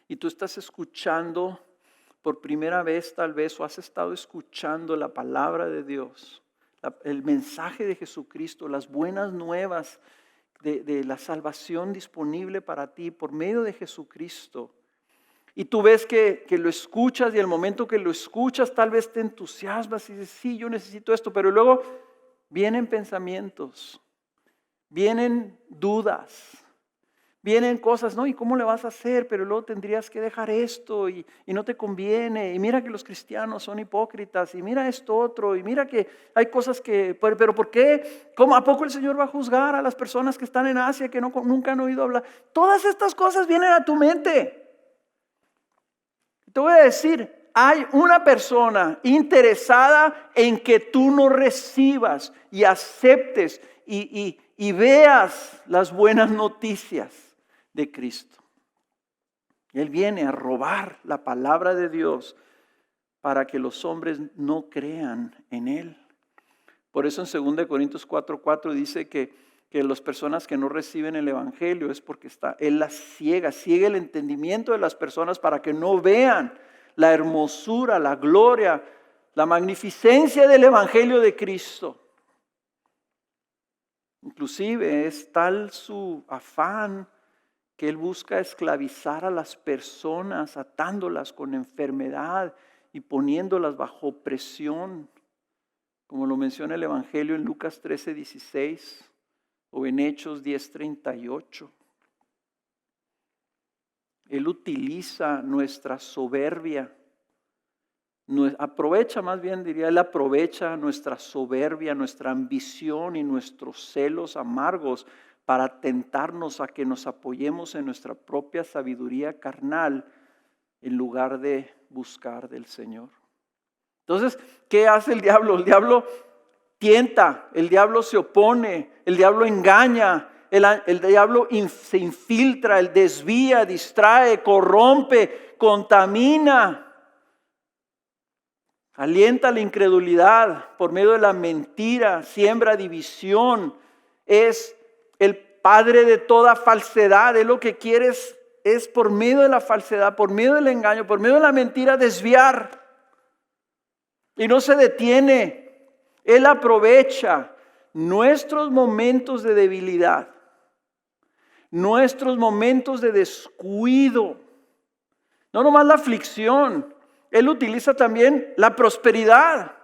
y tú estás escuchando por primera vez tal vez o has estado escuchando la palabra de Dios, el mensaje de Jesucristo, las buenas nuevas de la salvación disponible para ti por medio de Jesucristo. Y tú ves que lo escuchas y el momento que lo escuchas tal vez te entusiasmas y dices, sí, yo necesito esto, pero luego vienen pensamientos, vienen dudas, vienen cosas, ¿no? ¿Y cómo le vas a hacer? Pero luego tendrías que dejar esto y no te conviene. Y mira que los cristianos son hipócritas y mira esto otro y mira que hay cosas que, pero ¿por qué? ¿Cómo a poco el Señor va a juzgar a las personas que están en Asia que nunca han oído hablar? Todas estas cosas vienen a tu mente. Te voy a decir, hay una persona interesada en que tú no recibas y aceptes y veas las buenas noticias de Cristo. Él viene a robar la palabra de Dios para que los hombres no crean en Él. Por eso en 2 Corintios 4:4 dice que las personas que no reciben el Evangelio es porque Él las ciega el entendimiento de las personas para que no vean la hermosura, la gloria, la magnificencia del Evangelio de Cristo. Inclusive es tal su afán que Él busca esclavizar a las personas, atándolas con enfermedad y poniéndolas bajo presión, como lo menciona el Evangelio en Lucas 13:16 o en Hechos 10:38. Él utiliza nuestra soberbia, Él aprovecha nuestra soberbia, nuestra ambición y nuestros celos amargos para tentarnos a que nos apoyemos en nuestra propia sabiduría carnal en lugar de buscar del Señor. Entonces, ¿qué hace el diablo? El diablo tienta, el diablo se opone, el diablo engaña, el diablo se infiltra, él desvía, distrae, corrompe, contamina. Alienta la incredulidad por medio de la mentira, siembra división, es el padre de toda falsedad. Él lo que quiere es por medio de la falsedad, por medio del engaño, por medio de la mentira desviar. Y no se detiene. Él aprovecha nuestros momentos de debilidad, nuestros momentos de descuido, no nomás la aflicción. Él utiliza también la prosperidad.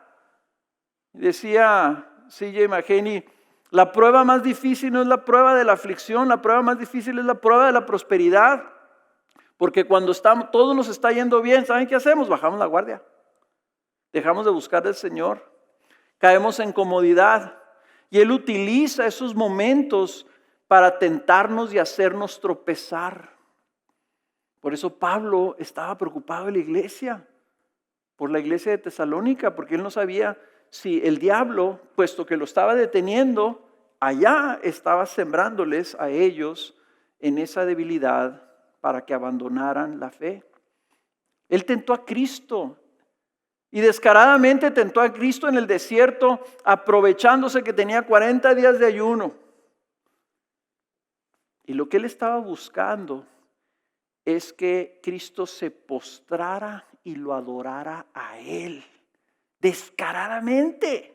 Decía C.J. Mahaney, la prueba más difícil no es la prueba de la aflicción, la prueba más difícil es la prueba de la prosperidad. Porque cuando todo nos está yendo bien, ¿saben qué hacemos? Bajamos la guardia. Dejamos de buscar al Señor. Caemos en comodidad. Y Él utiliza esos momentos para tentarnos y hacernos tropezar. Por eso Pablo estaba preocupado en la iglesia, por la iglesia de Tesalónica, porque él no sabía si el diablo, puesto que lo estaba deteniendo, allá estaba sembrándoles a ellos en esa debilidad para que abandonaran la fe. Él tentó a Cristo y descaradamente tentó a Cristo en el desierto, aprovechándose que tenía 40 días de ayuno. Y lo que él estaba buscando es que Cristo se postrara y lo adorara a Él, descaradamente.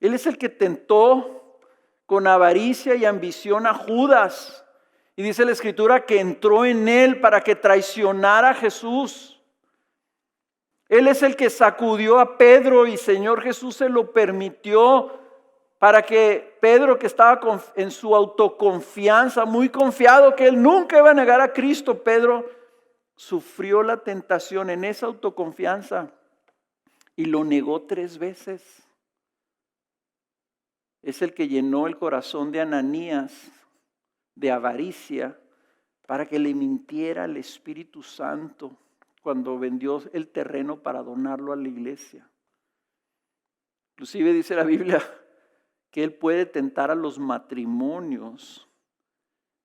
Él es el que tentó con avaricia y ambición a Judas. Y dice la Escritura que entró en él para que traicionara a Jesús. Él es el que sacudió a Pedro y Señor Jesús se lo permitió para que Pedro, que estaba en su autoconfianza, muy confiado que él nunca iba a negar a Cristo, Pedro sufrió la tentación en esa autoconfianza y lo negó 3 veces. Es el que llenó el corazón de Ananías de avaricia para que le mintiera al Espíritu Santo cuando vendió el terreno para donarlo a la iglesia. Inclusive dice la Biblia que él puede tentar a los matrimonios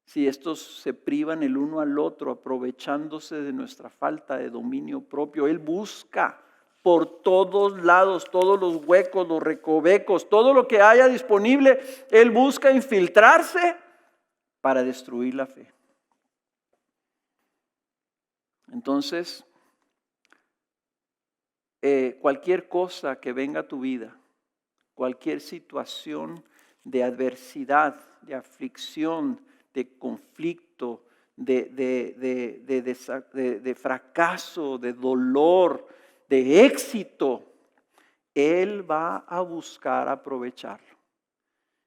si estos se privan el uno al otro, aprovechándose de nuestra falta de dominio propio. Él busca por todos lados, todos los huecos, los recovecos, todo lo que haya disponible, él busca infiltrarse para destruir la fe. Entonces, cualquier cosa que venga a tu vida, cualquier situación de adversidad, de aflicción, de conflicto, de fracaso, de dolor, de éxito, Él va a buscar aprovecharlo.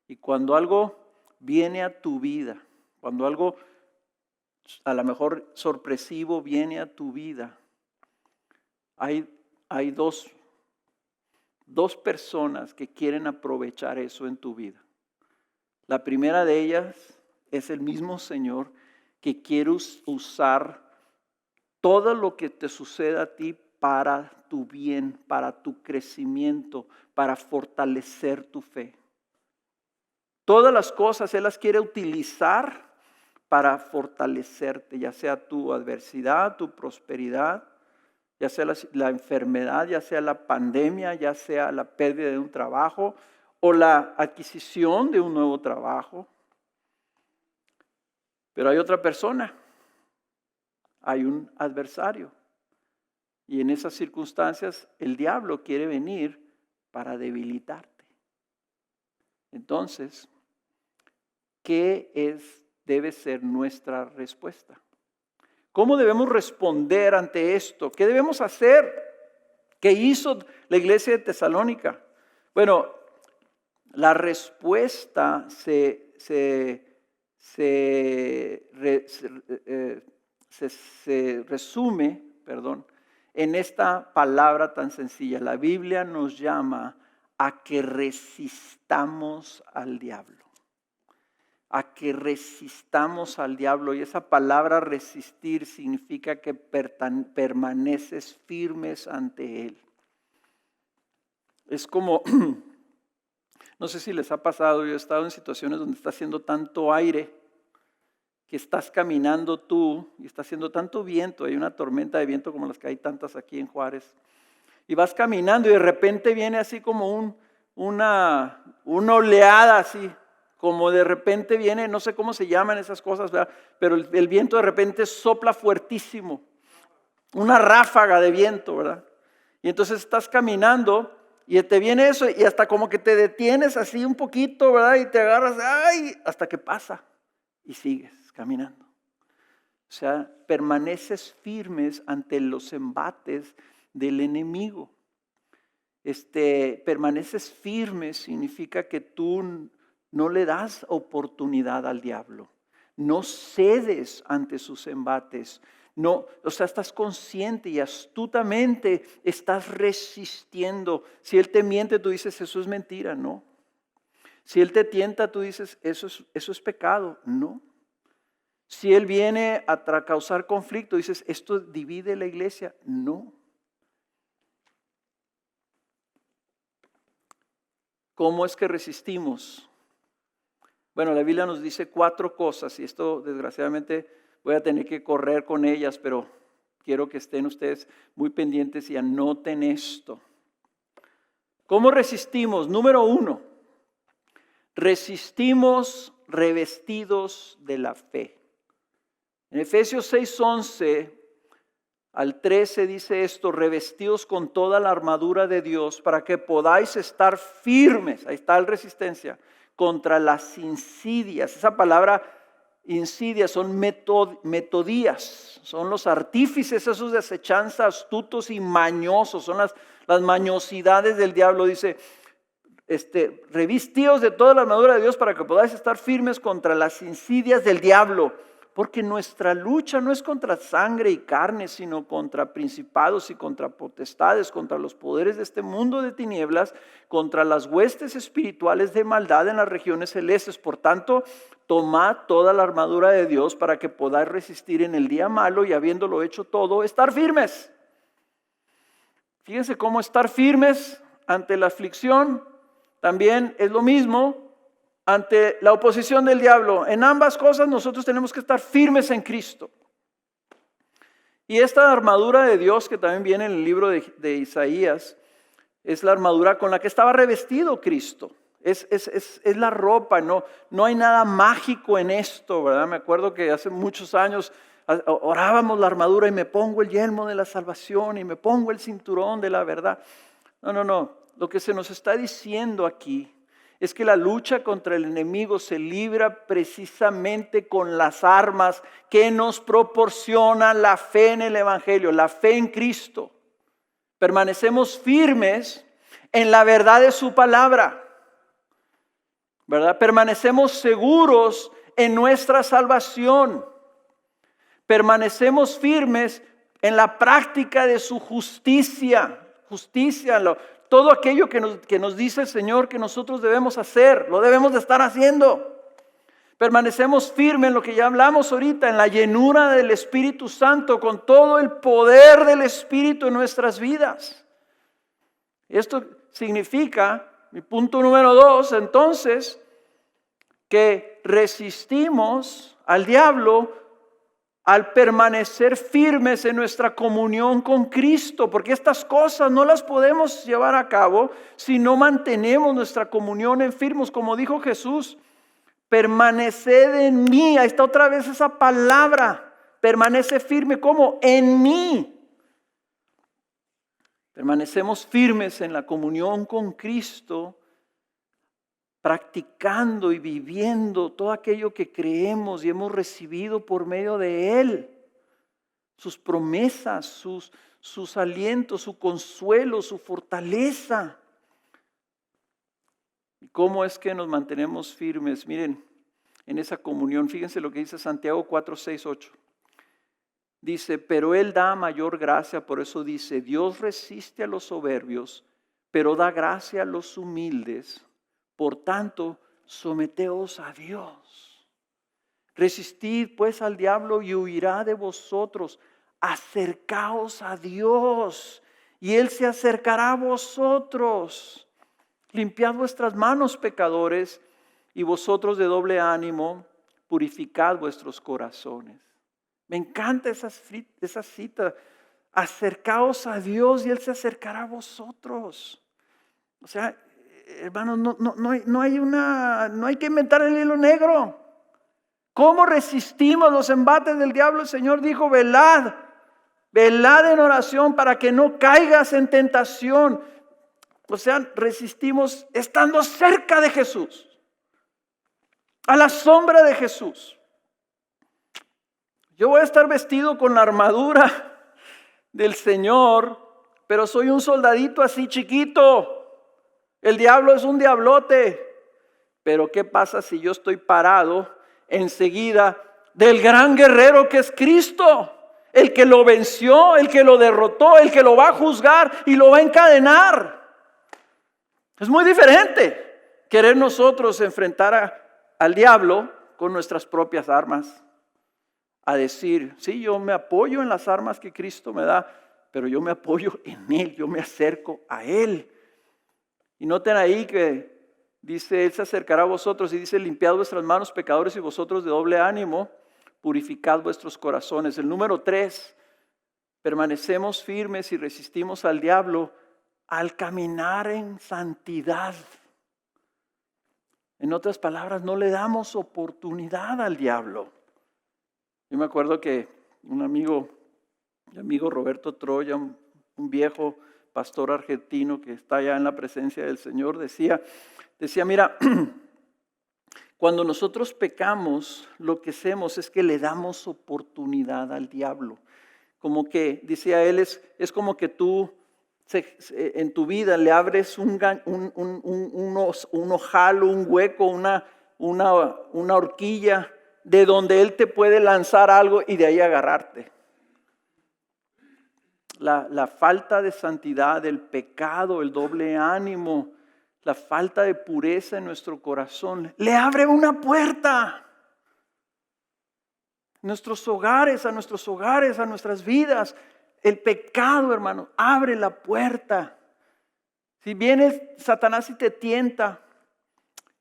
Y cuando algo viene a tu vida, cuando algo a lo mejor sorpresivo viene a tu vida, hay dos personas que quieren aprovechar eso en tu vida. La primera de ellas es el mismo Señor que quiere usar todo lo que te suceda a ti para tu bien, para tu crecimiento, para fortalecer tu fe. Todas las cosas Él las quiere utilizar para fortalecerte, ya sea tu adversidad, tu prosperidad, ya sea la enfermedad, ya sea la pandemia, ya sea la pérdida de un trabajo o la adquisición de un nuevo trabajo. Pero hay otra persona, hay un adversario. Y en esas circunstancias el diablo quiere venir para debilitarte. Entonces, ¿qué debe ser nuestra respuesta? ¿Cómo debemos responder ante esto? ¿Qué debemos hacer? ¿Qué hizo la iglesia de Tesalónica? Bueno, la respuesta se resume, en esta palabra tan sencilla. La Biblia nos llama a que resistamos al diablo. A que resistamos al diablo. Y esa palabra resistir significa que permaneces firmes ante él. Es como, no sé si les ha pasado, yo he estado en situaciones donde está haciendo tanto aire que estás caminando tú y está haciendo tanto viento, hay una tormenta de viento como las que hay tantas aquí en Juárez, y vas caminando y de repente viene así como una oleada así, como de repente viene, no sé cómo se llaman esas cosas, ¿verdad? Pero el viento de repente sopla fuertísimo, una ráfaga de viento, ¿verdad? Y entonces estás caminando y te viene eso y hasta como que te detienes así un poquito, ¿verdad? Y te agarras, ¡ay! Hasta que pasa y sigues caminando. O sea, permaneces firmes ante los embates del enemigo. Permaneces firmes significa que tú no le das oportunidad al diablo. No cedes ante sus embates. No, o sea, estás consciente y astutamente estás resistiendo. Si él te miente, tú dices, eso es mentira, no. Si él te tienta, tú dices, eso es pecado, no. Si él viene a causar conflicto, dices, esto divide la iglesia, no. ¿Cómo es que resistimos? Bueno, la Biblia nos dice 4 cosas y esto desgraciadamente voy a tener que correr con ellas, pero quiero que estén ustedes muy pendientes y anoten esto. ¿Cómo resistimos? Número 1, resistimos revestidos de la fe. En Efesios 6:11 al 13 dice esto, revestidos con toda la armadura de Dios para que podáis estar firmes, ahí está la resistencia, contra las insidias. Esa palabra insidias son metodías, son los artífices esos de acechanza, astutos y mañosos, son las mañosidades del diablo. Dice, revistíos de toda la armadura de Dios para que podáis estar firmes contra las insidias del diablo. Porque nuestra lucha no es contra sangre y carne, sino contra principados y contra potestades, contra los poderes de este mundo de tinieblas, contra las huestes espirituales de maldad en las regiones celestes. Por tanto, tomad toda la armadura de Dios para que podáis resistir en el día malo y habiéndolo hecho todo, estar firmes. Fíjense cómo estar firmes ante la aflicción también es lo mismo ante la oposición del diablo. En ambas cosas nosotros tenemos que estar firmes en Cristo. Y esta armadura de Dios que también viene en el libro de Isaías, es la armadura con la que estaba revestido Cristo. Es la ropa, no hay nada mágico en esto, ¿verdad? Me acuerdo que hace muchos años orábamos la armadura y me pongo el yelmo de la salvación y me pongo el cinturón de la verdad. No. Lo que se nos está diciendo aquí es que la lucha contra el enemigo se libra precisamente con las armas que nos proporciona la fe en el Evangelio, la fe en Cristo. Permanecemos firmes en la verdad de su palabra, ¿verdad? Permanecemos seguros en nuestra salvación. Permanecemos firmes en la práctica de su justicia. Todo aquello que nos dice el Señor que nosotros debemos hacer, lo debemos de estar haciendo. Permanecemos firmes en lo que ya hablamos ahorita, en la llenura del Espíritu Santo, con todo el poder del Espíritu en nuestras vidas. Esto significa, mi punto número 2, entonces, que resistimos al diablo al permanecer firmes en nuestra comunión con Cristo, porque estas cosas no las podemos llevar a cabo si no mantenemos nuestra comunión en firmes, como dijo Jesús, permaneced en mí. Ahí está otra vez esa palabra, permanece firme, ¿cómo? En mí. Permanecemos firmes en la comunión con Cristo, practicando y viviendo todo aquello que creemos y hemos recibido por medio de Él. Sus promesas, sus alientos, su consuelo, su fortaleza. ¿Y cómo es que nos mantenemos firmes? Miren, en esa comunión, fíjense lo que dice Santiago 4, 6, 8. Dice, pero Él da mayor gracia, por eso dice, Dios resiste a los soberbios, pero da gracia a los humildes. Por tanto, someteos a Dios. Resistid pues al diablo y huirá de vosotros. Acercaos a Dios y Él se acercará a vosotros. Limpiad vuestras manos, pecadores, y vosotros de doble ánimo, purificad vuestros corazones. Me encanta esa cita. Acercaos a Dios y Él se acercará a vosotros. O sea, hermanos, no hay que inventar el hilo negro. ¿Cómo resistimos los embates del diablo? El Señor dijo, velad en oración para que no caigas en tentación. O sea, resistimos estando cerca de Jesús, a la sombra de Jesús. Yo voy a estar vestido con la armadura del Señor, pero soy un soldadito así chiquito. El diablo es un diablote. Pero ¿qué pasa si yo estoy parado enseguida del gran guerrero que es Cristo? El que lo venció, el que lo derrotó, el que lo va a juzgar y lo va a encadenar. Es muy diferente querer nosotros enfrentar al diablo con nuestras propias armas. A decir, sí, yo me apoyo en las armas que Cristo me da, pero yo me apoyo en Él, yo me acerco a Él. Y noten ahí que dice, Él se acercará a vosotros y dice, limpiad vuestras manos, pecadores, y vosotros de doble ánimo, purificad vuestros corazones. El número 3, permanecemos firmes y resistimos al diablo al caminar en santidad. En otras palabras, no le damos oportunidad al diablo. Yo me acuerdo que mi amigo Roberto Troya, un viejo pastor argentino que está allá en la presencia del Señor, decía, mira, cuando nosotros pecamos, lo que hacemos es que le damos oportunidad al diablo. Como que, decía él, es como que tú en tu vida le abres un ojalo, un hueco, una horquilla de donde Él te puede lanzar algo y de ahí agarrarte. La falta de santidad, el pecado, el doble ánimo, la falta de pureza en nuestro corazón, le abre una puerta. A nuestras hogares, a nuestras vidas. El pecado, hermano, abre la puerta. Si viene Satanás y te tienta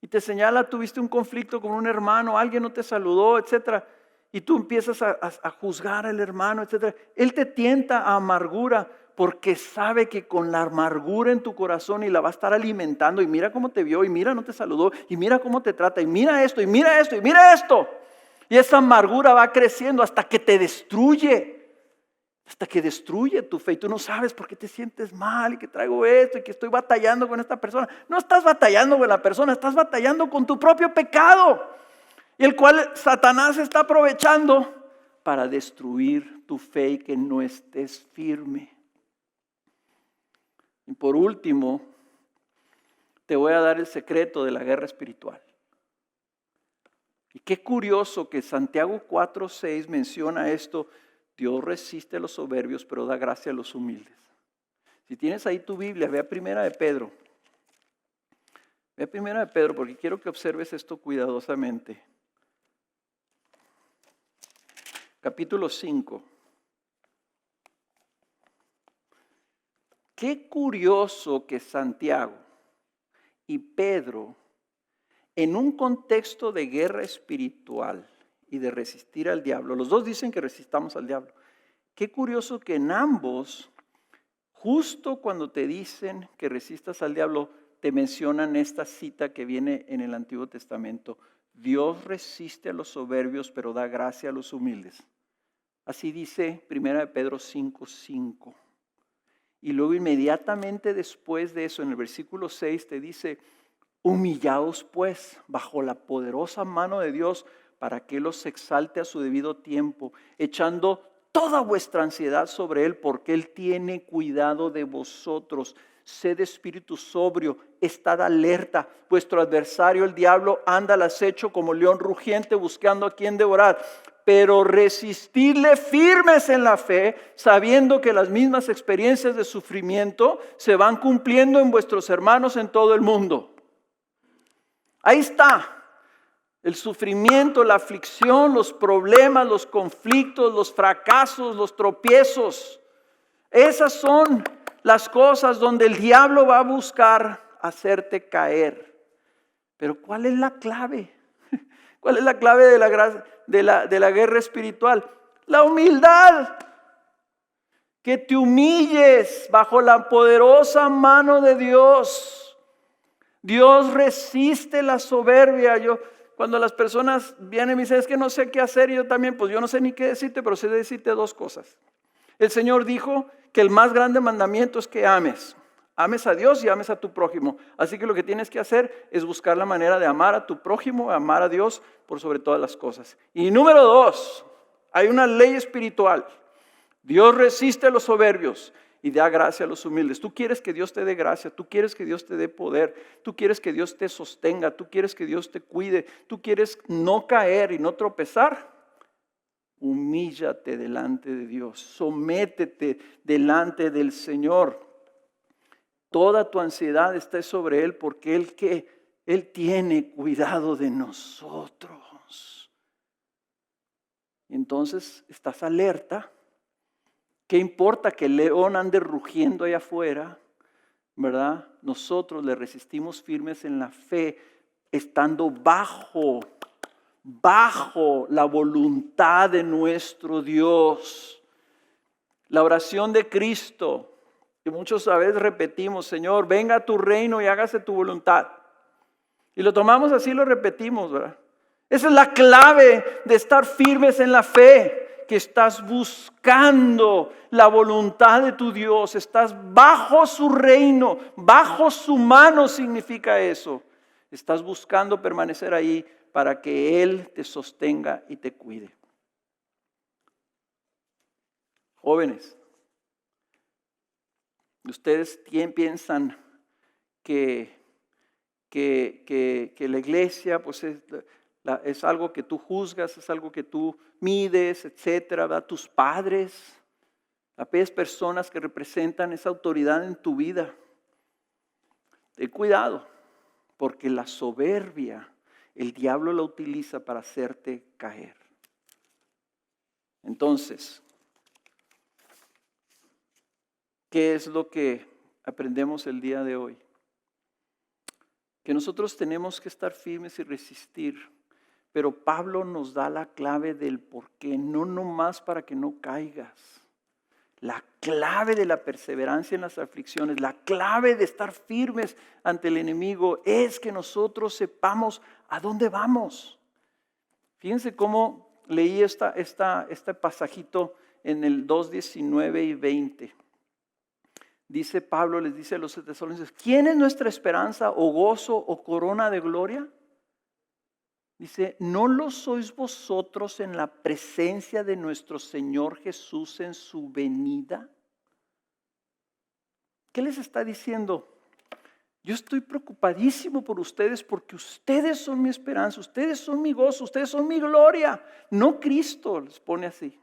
y te señala, tuviste un conflicto con un hermano, alguien no te saludó, etcétera, y tú empiezas a juzgar al hermano, etcétera, él te tienta a amargura porque sabe que con la amargura en tu corazón y la va a estar alimentando, y mira cómo te vio, y mira no te saludó, y mira cómo te trata, y mira esto, y mira esto, y mira esto. Y esa amargura va creciendo hasta que te destruye. Hasta que destruye tu fe. Y tú no sabes por qué te sientes mal y que traigo esto y que estoy batallando con esta persona. No estás batallando con la persona, estás batallando con tu propio pecado. Y el cual Satanás está aprovechando para destruir tu fe y que no estés firme. Y por último, te voy a dar el secreto de la guerra espiritual. Y qué curioso que Santiago 4:6 menciona esto. Dios resiste a los soberbios, pero da gracia a los humildes. Si tienes ahí tu Biblia, ve a Primera de Pedro. Ve a Primera de Pedro porque quiero que observes esto cuidadosamente. Capítulo 5. Qué curioso que Santiago y Pedro, en un contexto de guerra espiritual y de resistir al diablo, los dos dicen que resistamos al diablo. Qué curioso que en ambos, justo cuando te dicen que resistas al diablo, te mencionan esta cita que viene en el Antiguo Testamento. Dios resiste a los soberbios, pero da gracia a los humildes. Así dice 1 Pedro 5:5. Y luego inmediatamente después de eso, en el versículo 6 te dice: humillaos pues bajo la poderosa mano de Dios para que Él los exalte a su debido tiempo, echando toda vuestra ansiedad sobre Él, porque Él tiene cuidado de vosotros. Sed de espíritu sobrio, estad alerta. Vuestro adversario, el diablo, anda al acecho como león rugiente buscando a quien devorar. Pero resistirle firmes en la fe, sabiendo que las mismas experiencias de sufrimiento se van cumpliendo en vuestros hermanos en todo el mundo. Ahí está. El sufrimiento, la aflicción, los problemas, los conflictos, los fracasos, los tropiezos. Esas son las cosas donde el diablo va a buscar hacerte caer. Pero ¿cuál es la clave? ¿Cuál es la clave de la guerra espiritual? La humildad. Que te humilles bajo la poderosa mano de Dios. Dios resiste la soberbia. Cuando las personas vienen y me dicen, es que no sé qué hacer, y yo también, pues yo no sé ni qué decirte, pero sé decirte dos cosas. El Señor dijo que el más grande mandamiento es que ames. Ames a Dios y ames a tu prójimo. Así que lo que tienes que hacer es buscar la manera de amar a tu prójimo, amar a Dios por sobre todas las cosas. Y número 2, hay una ley espiritual. Dios resiste a los soberbios y da gracia a los humildes. Tú quieres que Dios te dé gracia, tú quieres que Dios te dé poder, tú quieres que Dios te sostenga, tú quieres que Dios te cuide, tú quieres no caer y no tropezar. Humíllate delante de Dios, sométete delante del Señor. Toda tu ansiedad está sobre Él porque Él tiene cuidado de nosotros. Entonces estás alerta. ¿Qué importa que el león ande rugiendo allá afuera? ¿Verdad? Nosotros le resistimos firmes en la fe, estando bajo la voluntad de nuestro Dios. La oración de Cristo, que muchos a veces repetimos: Señor, venga a tu reino y hágase tu voluntad. Y lo tomamos así, lo repetimos, ¿verdad? Esa es la clave de estar firmes en la fe. Que estás buscando la voluntad de tu Dios, estás bajo su reino, bajo su mano significa eso. Estás buscando permanecer ahí para que Él te sostenga y te cuide. Jóvenes, Ustedes piensan que la iglesia pues es algo que tú juzgas, es algo que tú mides, etcétera, ¿verdad? Tus padres, aquellas personas que representan esa autoridad en tu vida. Ten cuidado, porque la soberbia, el diablo la utiliza para hacerte caer. Entonces, ¿qué es lo que aprendemos el día de hoy? Que nosotros tenemos que estar firmes y resistir, pero Pablo nos da la clave del por qué, no nomás para que no caigas. La clave de la perseverancia en las aflicciones, la clave de estar firmes ante el enemigo es que nosotros sepamos a dónde vamos. Fíjense cómo leí este pasajito en el 2:19 y 20. Dice Pablo, les dice a los tesalonicenses, ¿quién es nuestra esperanza o gozo o corona de gloria? Dice, ¿no lo sois vosotros en la presencia de nuestro Señor Jesús en su venida? ¿Qué les está diciendo? Yo estoy preocupadísimo por ustedes porque ustedes son mi esperanza, ustedes son mi gozo, ustedes son mi gloria. No Cristo, les pone así.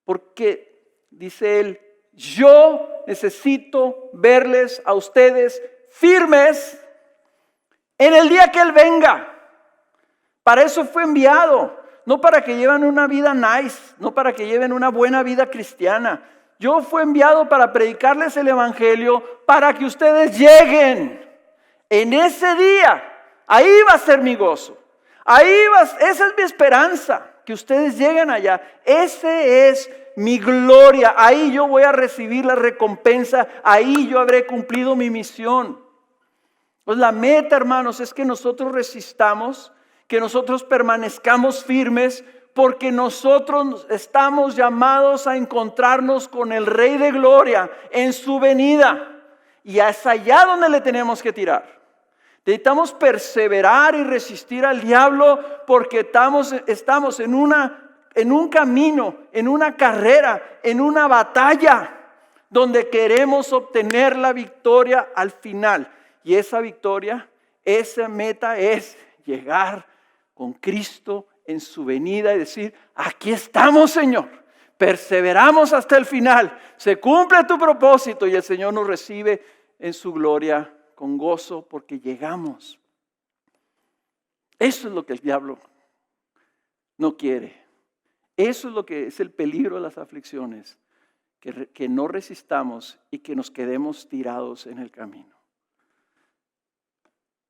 Porque, dice él, yo necesito verles a ustedes firmes en el día que Él venga. Para eso fue enviado, no para que lleven una vida nice, no para que lleven una buena vida cristiana. Yo fui enviado para predicarles el evangelio para que ustedes lleguen. En ese día, ahí va a ser mi gozo. Esa es mi esperanza, que ustedes lleguen allá. Ese es mi gloria. Ahí yo voy a recibir la recompensa. Ahí yo habré cumplido mi misión. Pues la meta, hermanos, es que nosotros resistamos, que nosotros permanezcamos firmes, porque nosotros estamos llamados a encontrarnos con el Rey de Gloria en su venida. Y es allá donde le tenemos que tirar. Necesitamos perseverar y resistir al diablo porque estamos en un camino, en una carrera, en una batalla donde queremos obtener la victoria al final. Y esa victoria, esa meta es llegar con Cristo en su venida y decir, aquí estamos, Señor. Perseveramos hasta el final. Se cumple tu propósito y el Señor nos recibe en su gloria con gozo porque llegamos. Eso es lo que el diablo no quiere. Eso es lo que es el peligro de las aflicciones. Que no resistamos y que nos quedemos tirados en el camino.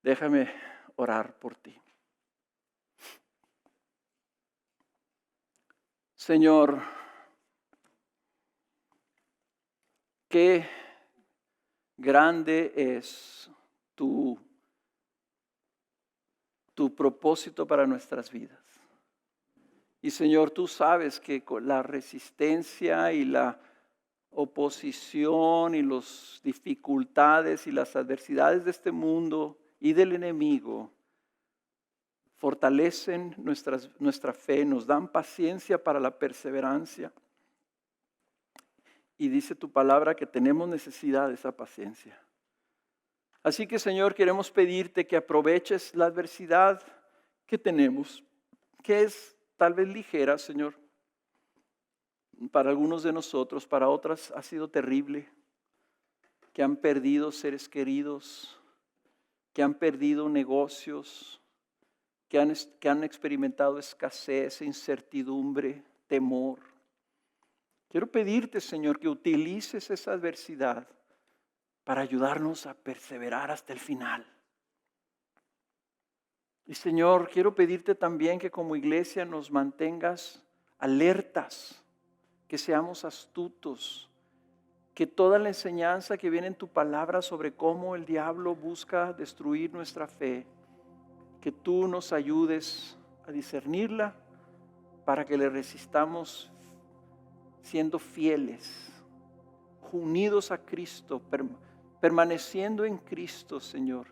Déjame orar por ti. Señor, qué grande es tu propósito para nuestras vidas. Y Señor, tú sabes que con la resistencia y la oposición y las dificultades y las adversidades de este mundo y del enemigo fortalecen nuestra fe, nos dan paciencia para la perseverancia. Y dice tu palabra que tenemos necesidad de esa paciencia. Así que, Señor, queremos pedirte que aproveches la adversidad que tenemos, que es tal vez ligera, Señor. Para algunos de nosotros, para otras ha sido terrible, que han perdido seres queridos, que han perdido negocios, que han experimentado escasez, incertidumbre, temor. Quiero pedirte, Señor, que utilices esa adversidad para ayudarnos a perseverar hasta el final. Y Señor, quiero pedirte también que como iglesia nos mantengas alertas, que seamos astutos, que toda la enseñanza que viene en tu palabra sobre cómo el diablo busca destruir nuestra fe, que tú nos ayudes a discernirla para que le resistamos siendo fieles, unidos a Cristo, permaneciendo en Cristo, Señor,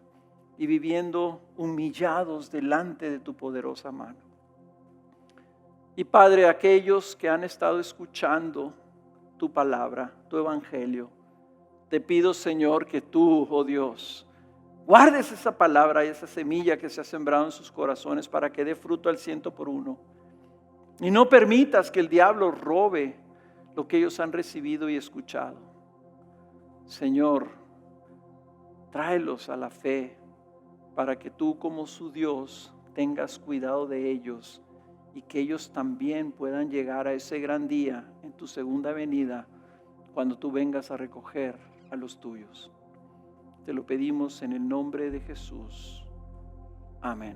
y viviendo humillados delante de tu poderosa mano. Y Padre, aquellos que han estado escuchando tu palabra, tu evangelio, Te pido, Señor, que tú, oh Dios, guardes esa palabra y esa semilla que se ha sembrado en sus corazones para que dé fruto al 100 por 1. Y no permitas que el diablo robe lo que ellos han recibido y escuchado. Señor, tráelos a la fe para que tú, como su Dios, tengas cuidado de ellos y que ellos también puedan llegar a ese gran día en tu segunda venida, cuando tú vengas a recoger a los tuyos. Te lo pedimos en el nombre de Jesús. Amén.